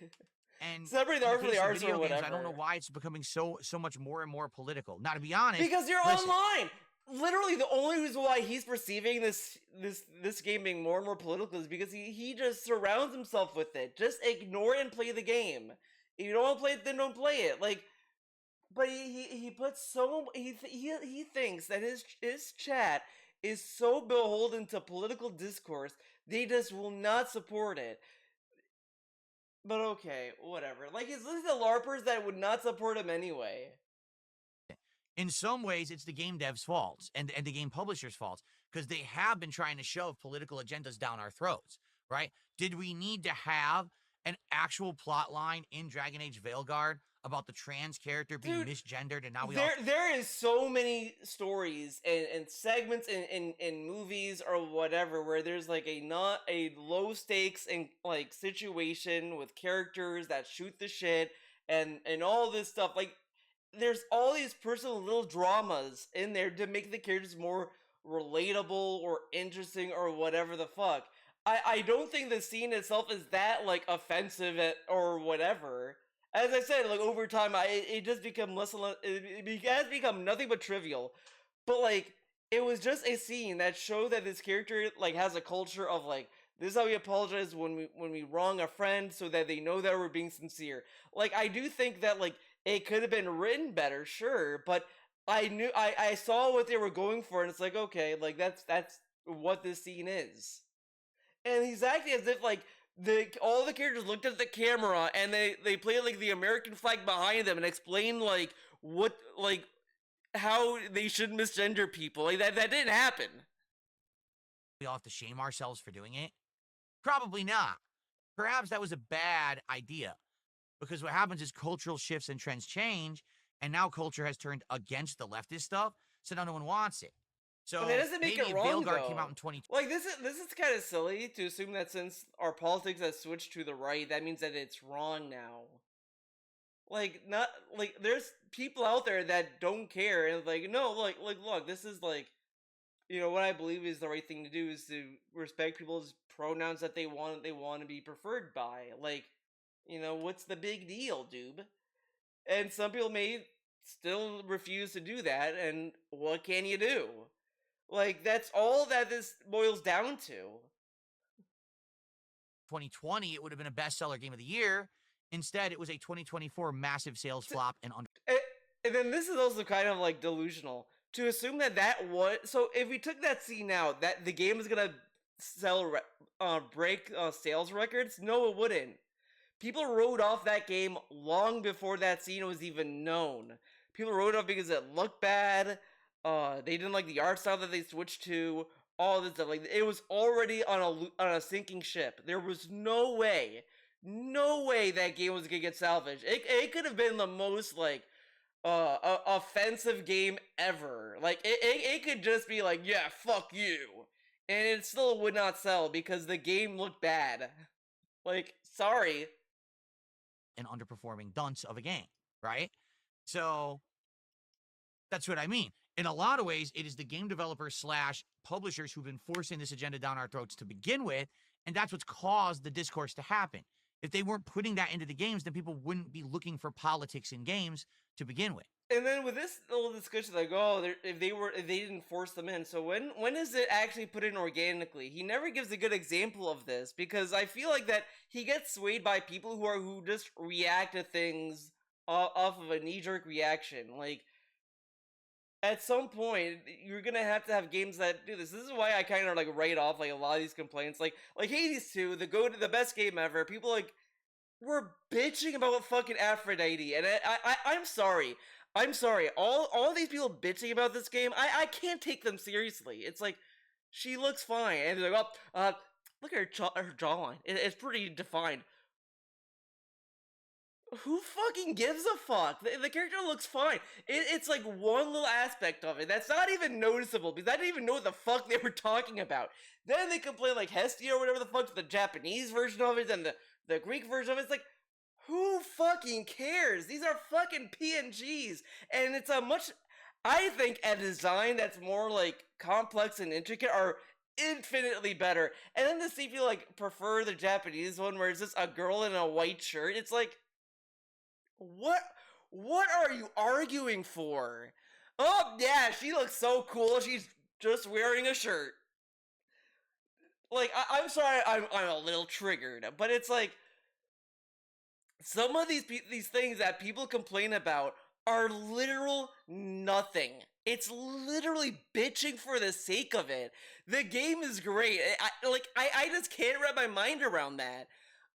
And Separate the in the art from the case of arts or video games, I don't know whatever. why it's becoming so much more and more political. Now, to be honest, Because you're listen, online. Literally, the only reason why he's perceiving this game being more and more political is because he just surrounds himself with it. Just ignore it and play the game. If you don't want to play it, then don't play it. Like, but he puts so he thinks that his chat is so beholden to political discourse they just will not support it. But okay, whatever. Like, it's the LARPers that would not support him anyway. in some ways, it's the game devs' faults and the game publishers' faults because they have been trying to shove political agendas down our throats, right? Did we need to have an actual plot line in Dragon Age Veilguard about the trans character being Dude, misgendered and now we all there is so many stories and segments in movies or whatever where there's like a not a low stakes and like situation with characters that shoot the shit and all this stuff. Like, there's all these personal little dramas in there to make the characters more relatable or interesting or whatever the fuck. I don't think the scene itself is that like offensive or whatever. As I said, like over time, it just become less and less. It has become nothing but trivial. But like, it was just a scene that showed that this character like has a culture of like, this is how we apologize when we wrong a friend, so that they know that we're being sincere. Like, I do think that like it could have been written better, sure, but I saw what they were going for, and it's like, okay, like that's what this scene is. And he's acting as if like all the characters looked at the camera and they played like the American flag behind them and explained like what like how they should misgender people. Like, that didn't happen. all have to shame ourselves for doing it? Probably not. Perhaps that was a bad idea because what happens is cultural shifts and trends change, and now culture has turned against the leftist stuff, so now no one wants it. But it So doesn't make maybe it if wrong Veilguard came out though. in 2020, Like, this is kind of silly to assume that since our politics has switched to the right, that means that it's wrong now. Like, not like there's people out there that don't care and like, no, like look, this is like, what I believe is the right thing to do is to respect people's pronouns that they want to be preferred by. Like, what's the big deal, dude? And some people may still refuse to do that, and what can you do? Like, that's all that this boils down to. 2020, it would have been a bestseller game of the year. Instead, it was a 2024 massive sales flop and under. And, and then this is also kind of like delusional to assume that was so. If we took that scene out, that the game is gonna break sales records. No, it wouldn't. People wrote off that game long before that scene was even known. People wrote it off because it looked bad. They didn't like the art style that they switched to. All this stuff, like, it was already on a sinking ship. There was no way that game was gonna get salvaged. It could have been the most like offensive game ever. Like, it could just be like, yeah, fuck you, and it still would not sell because the game looked bad. Like, sorry. An underperforming dunce of a game, right? So that's what I mean. In a lot of ways, it is the game developers slash publishers who've been forcing this agenda down our throats to begin with, and that's what's caused the discourse to happen. If they weren't putting that into the games, then people wouldn't be looking for politics in games to begin with. And then with this little discussion, like, oh, if they didn't force them in, so when is it actually put in organically? He never gives a good example of this because I feel like that he gets swayed by people who just react to things off of a knee jerk reaction. Like, at some point, you're gonna have to have games that do this. This is why I kind of like write off like a lot of these complaints, like Hades 2, the best game ever. People like were bitching about fucking Aphrodite, and I'm sorry. I'm sorry. All these people bitching about this game, I can't take them seriously. It's like, she looks fine, and they're like, oh, look at her jawline. It's pretty defined. Who fucking gives a fuck? The character looks fine. It's like one little aspect of it that's not even noticeable because I didn't even know what the fuck they were talking about. Then they complain like Hestia or whatever the fuck's the Japanese version of it and the Greek version of it. It's like, who fucking cares? These are fucking PNGs. And it's I think a design that's more like complex and intricate are infinitely better. And then to see if you like prefer the Japanese one where it's just a girl in a white shirt, it's like, what what are you arguing for? Oh yeah, she looks so cool. She's just wearing a shirt. Like I'm sorry, I'm a little triggered, but it's like some of these things that people complain about are literal nothing. It's literally bitching for the sake of it. The game is great. I just can't wrap my mind around that.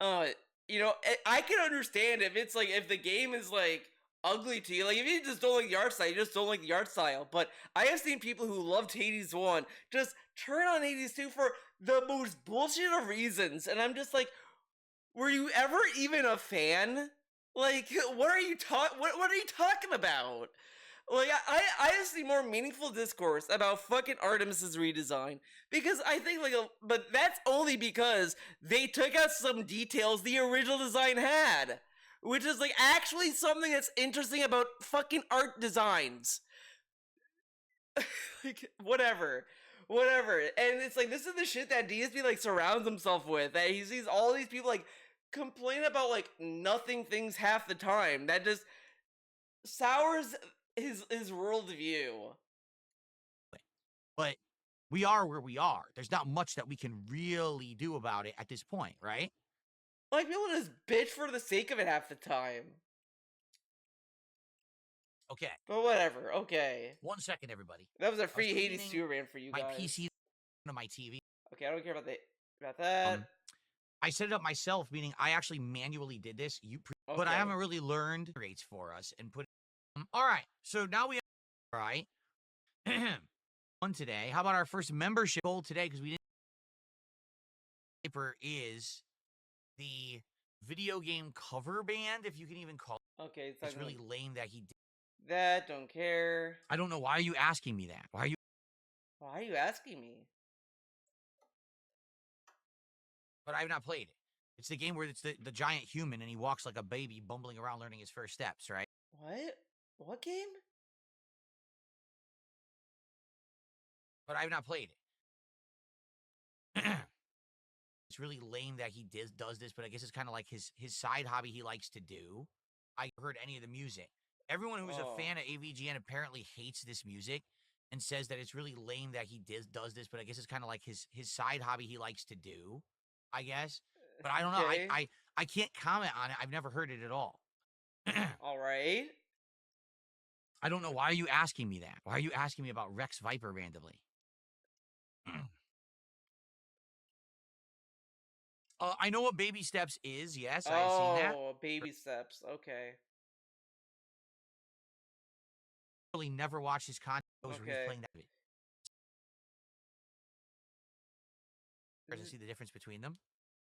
Uh, I can understand if it's like if the game is like ugly to you. Like if you just don't like the art style, you just don't like the art style. But I have seen people who loved Hades 1 just turn on Hades 2 for the most bullshit of reasons, and I'm just like, were you ever even a fan? Like, what are you talking about? Like, I see more meaningful discourse about fucking Artemis's redesign because I think but that's only because they took out some details the original design had, which is like actually something that's interesting about fucking art designs. Like, whatever. And it's like this is the shit that DSP like surrounds himself with. That he sees all these people like complain about like nothing things half the time. That just sours his worldview. But we are where we are. There's not much that we can really do about it at this point, right? Like people just bitch for the sake of it half the time. Okay. But whatever. Okay. 1 second, everybody. That was a free Hades 2 rant for you my guys. My PC to my TV. Okay, I don't care about that. I set it up myself, meaning I actually manually did this. But I haven't really learned rates for us and put. All right, so now we have. All right. On today. How about our first membership goal today? Because we didn't. Paper is the video game cover band, if you can even call it. Okay, it's really lame that he did that. Don't care. I don't know. Why are you asking me that? Why are you asking me? But I've not played it. It's the game where it's the giant human and he walks like a baby bumbling around learning his first steps, right? What game? But I've not played it. It's really lame that he does this, but I guess it's kind of like his side hobby he likes to do. I heard any of the music. Everyone who's a fan of AVGN apparently hates this music and says that it's really lame that he does this, but I guess it's kind of like his side hobby he likes to do, I guess. But I don't know. I can't comment on it. I've never heard it at all. All right. I don't know. Why are you asking me that? Why are you asking me about Rex Viper randomly? I know what Baby Steps is. Yes, I've seen that. Oh, Baby Steps. Okay. Really never watched his content. Where he's playing that. To see the difference between them.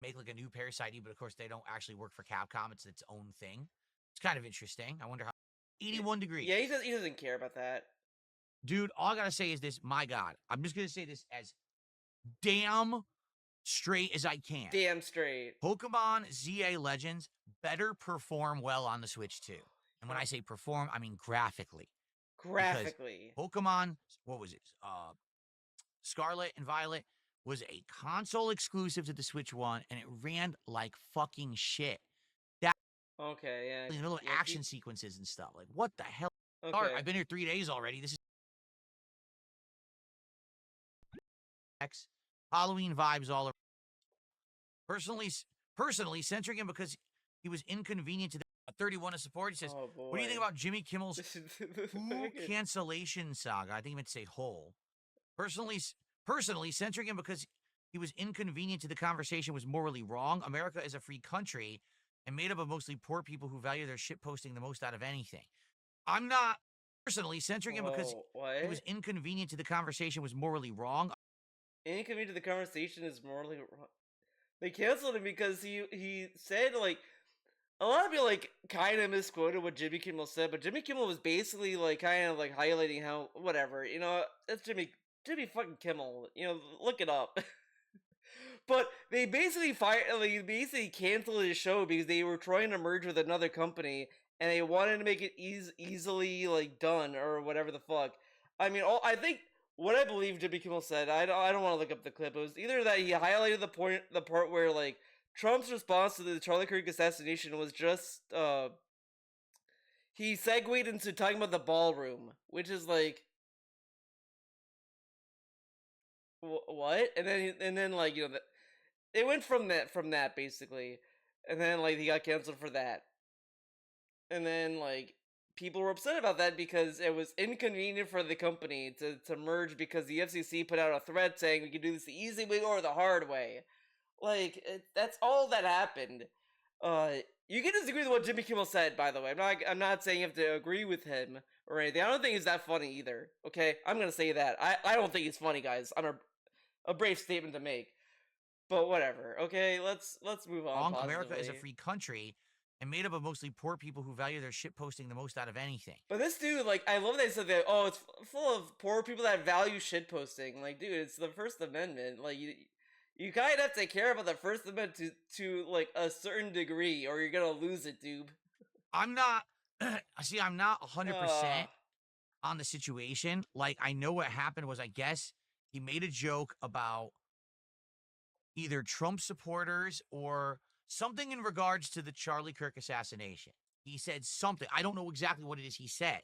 Make like a new Parasite, but of course they don't actually work for Capcom. It's its own thing. It's kind of interesting. I wonder how. 81 degrees. Yeah, he doesn't care about that. Dude, all I gotta say is this. My God, I'm just gonna say this as damn straight as I can. Damn straight. Pokemon ZA Legends better perform well on the Switch too. And when I say perform, I mean graphically. Graphically. Because Pokemon, what was it? Scarlet and Violet was a console exclusive to the Switch One, and it ran like fucking shit. Okay, yeah. Little action sequences and stuff. Like, what the hell? Okay. I've been here 3 days already. This is Halloween vibes all around. Personally, censoring him because he was inconvenient to the 31 of support. He says, what do you think about Jimmy Kimmel's who cancellation saga? I think he meant to say whole. Personally, censoring him because he was inconvenient to the conversation was morally wrong. America is a free country and made up of mostly poor people who value their shit posting the most out of anything. I'm not personally censoring him because he was inconvenient to the conversation was morally wrong. Inconvenient to the conversation is morally wrong. They canceled him because he said, like, a lot of people, like, kind of misquoted what Jimmy Kimmel said, but Jimmy Kimmel was basically, like, kind of, like, highlighting how, whatever, you know, that's Jimmy fucking Kimmel, you know, look it up. But they basically canceled his show because they were trying to merge with another company, and they wanted to make it easily, like, done, or whatever the fuck. I mean, I think what I believe Jimmy Kimmel said, I don't want to look up the clip. It was either that he highlighted the part where like Trump's response to the Charlie Kirk assassination was just he segued into talking about the ballroom, which is like what? And then like it went from that basically, and then like he got canceled for that, and then like people were upset about that because it was inconvenient for the company to merge because the FCC put out a thread saying we can do this the easy way or the hard way. Like that's all that happened. Uh, you can disagree with what Jimmy Kimmel said, by the way. I'm not saying you have to agree with him or anything. I don't think he's that funny either. Okay, I'm gonna say that. I don't think he's funny, guys. On a brave statement to make. But whatever. Okay, let's move on. Wrong. Positively. America is a free country and made up of mostly poor people who value their shit posting the most out of anything. But this dude, like, I love that they said that. Oh, it's full of poor people that value shit posting. Like, dude, it's the First Amendment. Like, you kind of have to care about the First Amendment to like a certain degree, or you're gonna lose it, dude. I'm not. See, I'm not 100% on the situation. Like, I know what happened was, I guess he made a joke about either Trump supporters or something in regards to the Charlie Kirk assassination. He said something. I don't know exactly what it is he said.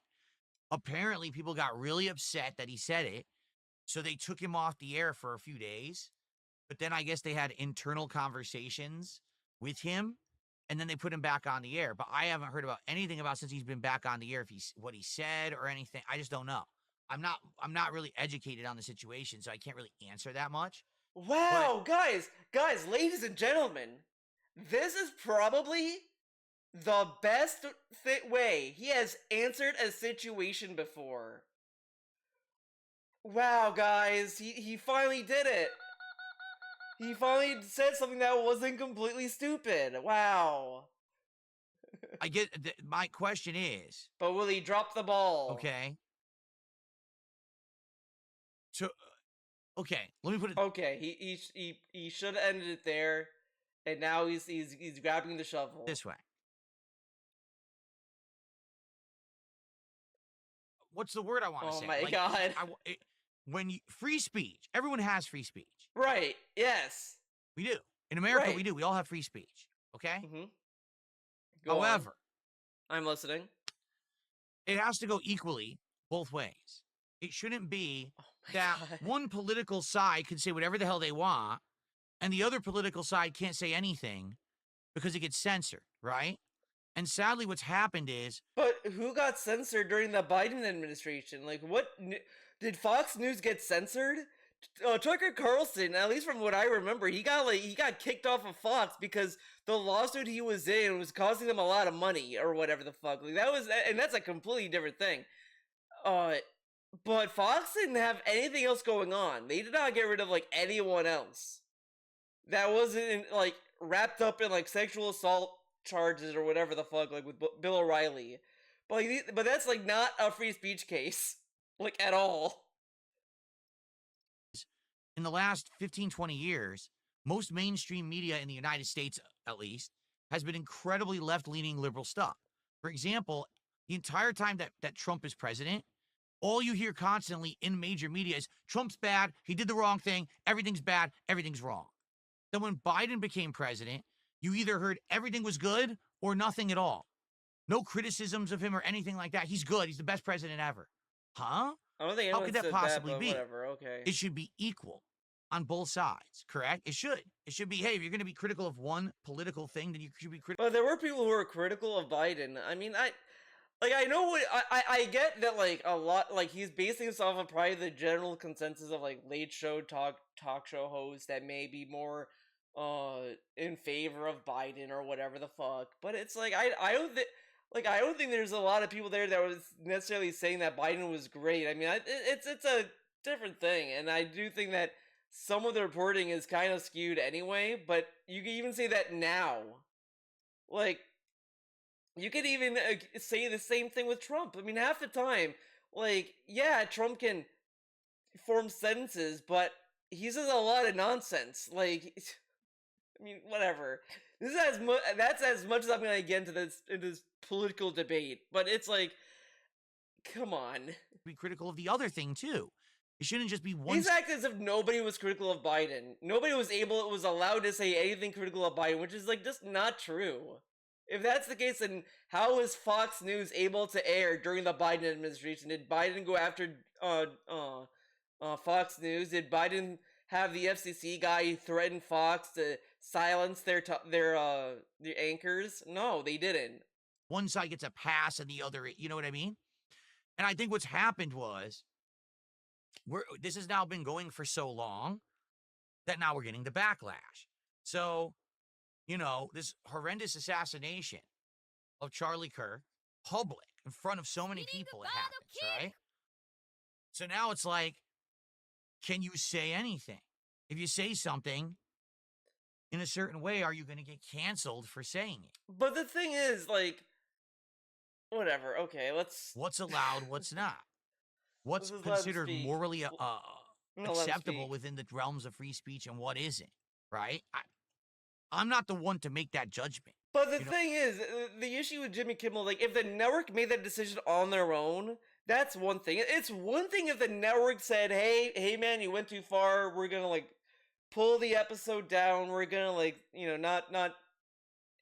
Apparently, people got really upset that he said it, so they took him off the air for a few days. But then I guess they had internal conversations with him, and then they put him back on the air. But I haven't heard about anything about since he's been back on the air, if what he said or anything. I just don't know. I'm not really educated on the situation, so I can't really answer that much. Wow, guys, ladies and gentlemen, this is probably the best way he has answered a situation before. Wow, guys, he finally did it. He finally said something that wasn't completely stupid. Wow. I get my question is, But will he drop the ball? okay. So, okay, let me put it. Okay, he should have ended it there, and now he's grabbing the shovel this way. What's the word I want to say? Oh my god! When free speech, everyone has free speech. Right? Yes. We do. In America, right. we do. We all have free speech. Okay. Mm-hmm. However, I'm listening. It has to go equally both ways. It shouldn't be that one political side can say whatever the hell they want, and the other political side can't say anything because it gets censored, right? And sadly, what's happened is... But who got censored during the Biden administration? Like, what... Did Fox News get censored? Tucker Carlson, at least from what I remember, he got kicked off of Fox because the lawsuit he was in was costing them a lot of money or whatever the fuck. Like, and that's a completely different thing. But Fox didn't have anything else going on. They did not get rid of like anyone else that wasn't like wrapped up in like sexual assault charges or whatever the fuck, like with Bill O'Reilly. But that's like not a free speech case, like at all. In the last 15, 20 years, most mainstream media in the United States, at least, has been incredibly left-leaning liberal stuff. For example, the entire time that Trump is president, all you hear constantly in major media is Trump's bad, he did the wrong thing, everything's bad, everything's wrong. Then when Biden became president, you either heard everything was good or nothing at all. No criticisms of him or anything like that. He's good. He's the best president ever. Huh? I don't think how could that possibly be? Whatever, okay. It should be equal on both sides, correct? It should. It should be, hey, if you're going to be critical of one political thing, then you should be critical. But there were people who were critical of Biden. I mean, I know what I get that like a lot, like he's basing himself on probably the general consensus of like late show talk show hosts that may be more in favor of Biden or whatever the fuck. But it's like I don't think there's a lot of people there that was necessarily saying that Biden was great. I mean, it's a different thing, and I do think that some of the reporting is kind of skewed anyway. But you can even say that now, like. You could even say the same thing with Trump. I mean, half the time, like, yeah, Trump can form sentences, but he says a lot of nonsense. Like, I mean, whatever. That's as much as I'm gonna get into this political debate. But it's like, come on. Be critical of the other thing too. It shouldn't just be one. He's acting as if nobody was critical of Biden. Nobody was allowed to say anything critical of Biden, which is like just not true. If that's the case, then how was Fox News able to air during the Biden administration? Did Biden go after Fox News? Did Biden have the FCC guy threaten Fox to silence their anchors? No, they didn't. One side gets a pass and the other, you know what I mean? And I think what's happened was this has now been going for so long that now we're getting the backlash. So, you know, this horrendous assassination of Charlie Kirk, public, in front of so many people, it happens, right? So now it's like, can you say anything? If you say something in a certain way, are you going to get canceled for saying it? But the thing is, like, whatever, okay, What's allowed, what's not? What's considered morally acceptable within the realms of free speech and what isn't, right? I'm not the one to make that judgment. But the thing is, the issue with Jimmy Kimmel, like, if the network made that decision on their own, that's one thing. It's one thing if the network said, hey man, you went too far, we're gonna, like, pull the episode down, we're gonna, like, you know, not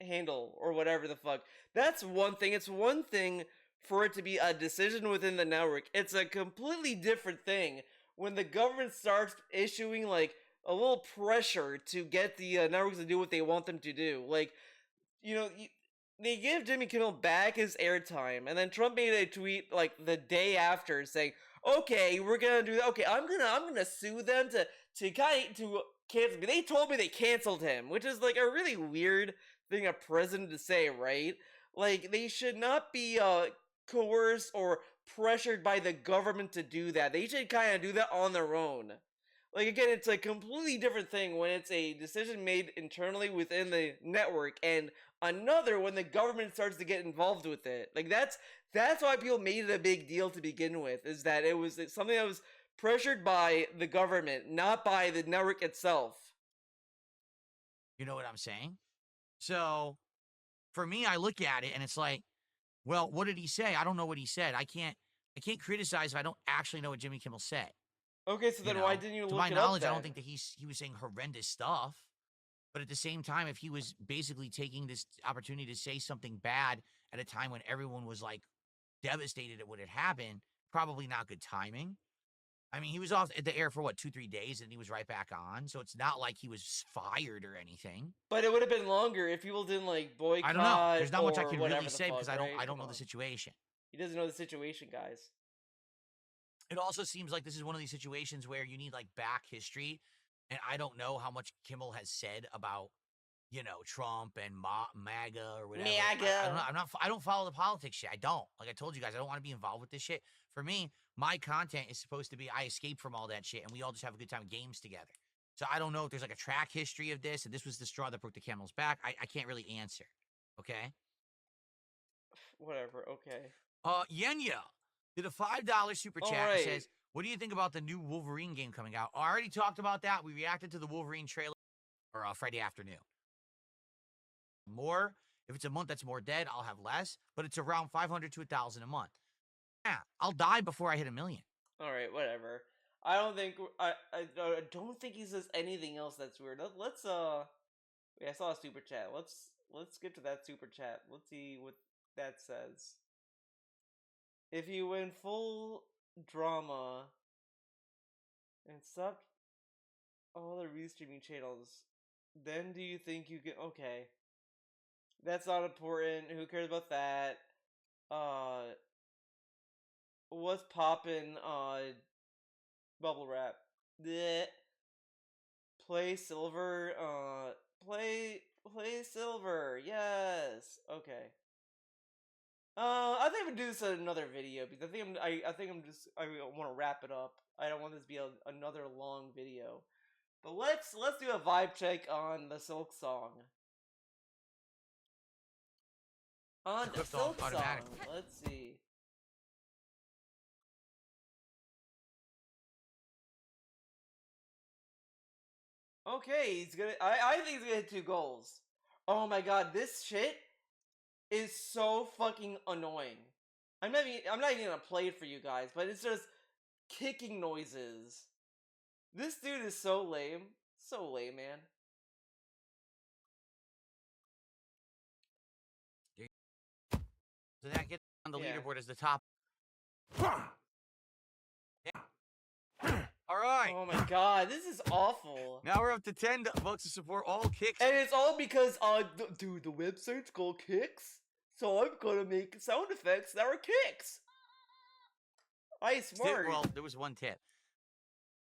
handle, or whatever the fuck. That's one thing. It's one thing for it to be a decision within the network. It's a completely different thing when the government starts issuing, like, a little pressure to get the networks to do what they want them to do. Like, you know, they give Jimmy Kimmel back his airtime, and then Trump made a tweet like the day after saying, "Okay, we're gonna do that. Okay, I'm gonna sue them to cancel me." They told me they canceled him, which is like a really weird thing a president to say, right? Like, they should not be coerced or pressured by the government to do that. They should kind of do that on their own. Like, again, it's a completely different thing when it's a decision made internally within the network, and another when the government starts to get involved with it. Like, that's why people made it a big deal to begin with, is that it was something that was pressured by the government, not by the network itself. You know what I'm saying? So, for me, I look at it and it's like, well, what did he say? I don't know what he said. I can't criticize if I don't actually know what Jimmy Kimmel said. Okay, so then why didn't you look it up? To my knowledge, I don't think that he was saying horrendous stuff. But at the same time, if he was basically taking this opportunity to say something bad at a time when everyone was like devastated at what had happened, probably not good timing. I mean, he was off at the air for what, 2-3 days, and he was right back on. So it's not like he was fired or anything. But it would have been longer if people didn't like boycott. I don't know. There's not much I can really say because I don't know the situation. He doesn't know the situation, guys. It also seems like this is one of these situations where you need like back history, and I don't know how much Kimmel has said about, you know, Trump and MAGA or whatever. MAGA. I don't follow the politics shit. I don't. Like I told you guys, I don't want to be involved with this shit. For me, my content is supposed to be I escape from all that shit, and we all just have a good time with games together. So I don't know if there's like a track history of this, and this was the straw that broke the camel's back. I can't really answer. Okay. Whatever. Okay. Yenya did a $5 super chat and says, "What do you think about the new Wolverine game coming out?" I already talked about that. We reacted to the Wolverine trailer or Friday afternoon. More, if it's a month that's more dead, I'll have less, but it's around 500 to 1,000 a month. Yeah, I'll die before I hit 1 million. All right, whatever. I don't think don't think he says anything else that's weird. Let's I saw a super chat. Let's get to that super chat. Let's see what that says. If you went full drama and stopped all the restreaming channels, then do you think you can? Okay, that's not important. Who cares about that? What's poppin'? Bubble wrap. Blech. Play silver. Play silver. Yes. Okay. I think I'm gonna do this in another video because I think I want to wrap it up. I don't want this to be another long video. But let's do a vibe check on the Silk song. On the Silk song. Let's see. Okay, he's gonna. I think he's gonna hit 2 goals. Oh my god, this shit is so fucking annoying. I'm not even gonna play it for you guys, but it's just kicking noises. This dude is so lame. So lame, man. So that gets on the Yeah. leaderboard as the top. All right. Oh my god, this is awful. Now we're up to $10 to support all kicks. And it's all because, dude, the website's called Kicks, so I'm gonna make sound effects that are kicks. I smart. Well, there was one tip.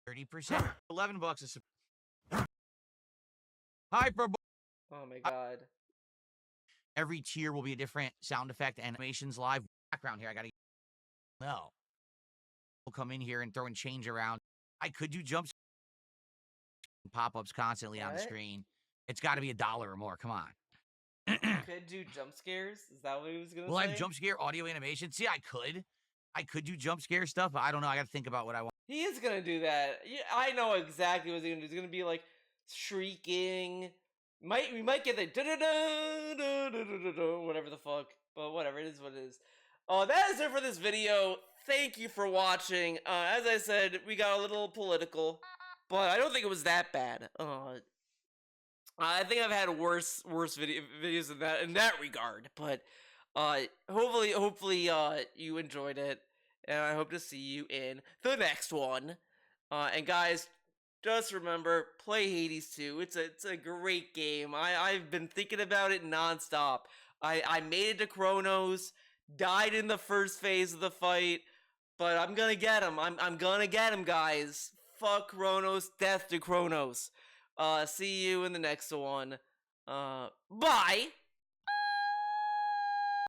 30%. $11 to support. Hyper. Oh my god. Every tier will be a different sound effect and animations live background here. I gotta know. We'll come in here and throw and change around. I could do jumps, pop-ups constantly on the screen. It's got to be $1 or more. Come on. Could do jump scares? Is that what he was gonna say? Will I have jump scare audio animation? See, I could do jump scare stuff, but I don't know. I got to think about what I want. He is gonna do that. Yeah, I know exactly what he's gonna do. He's gonna be like shrieking. We might get the whatever the fuck, but whatever, it is what it is. That is it for this video. Thank you for watching. As I said, we got a little political, but I don't think it was that bad. I think I've had worse videos in that regard. But hopefully you enjoyed it, and I hope to see you in the next one. And guys, just remember, play Hades 2. It's a great game. I've been thinking about it nonstop. I made it to Kronos, died in the first phase of the fight, but I'm gonna get him. I'm gonna get him, guys. Fuck Kronos, death to Kronos. See you in the next one. Bye!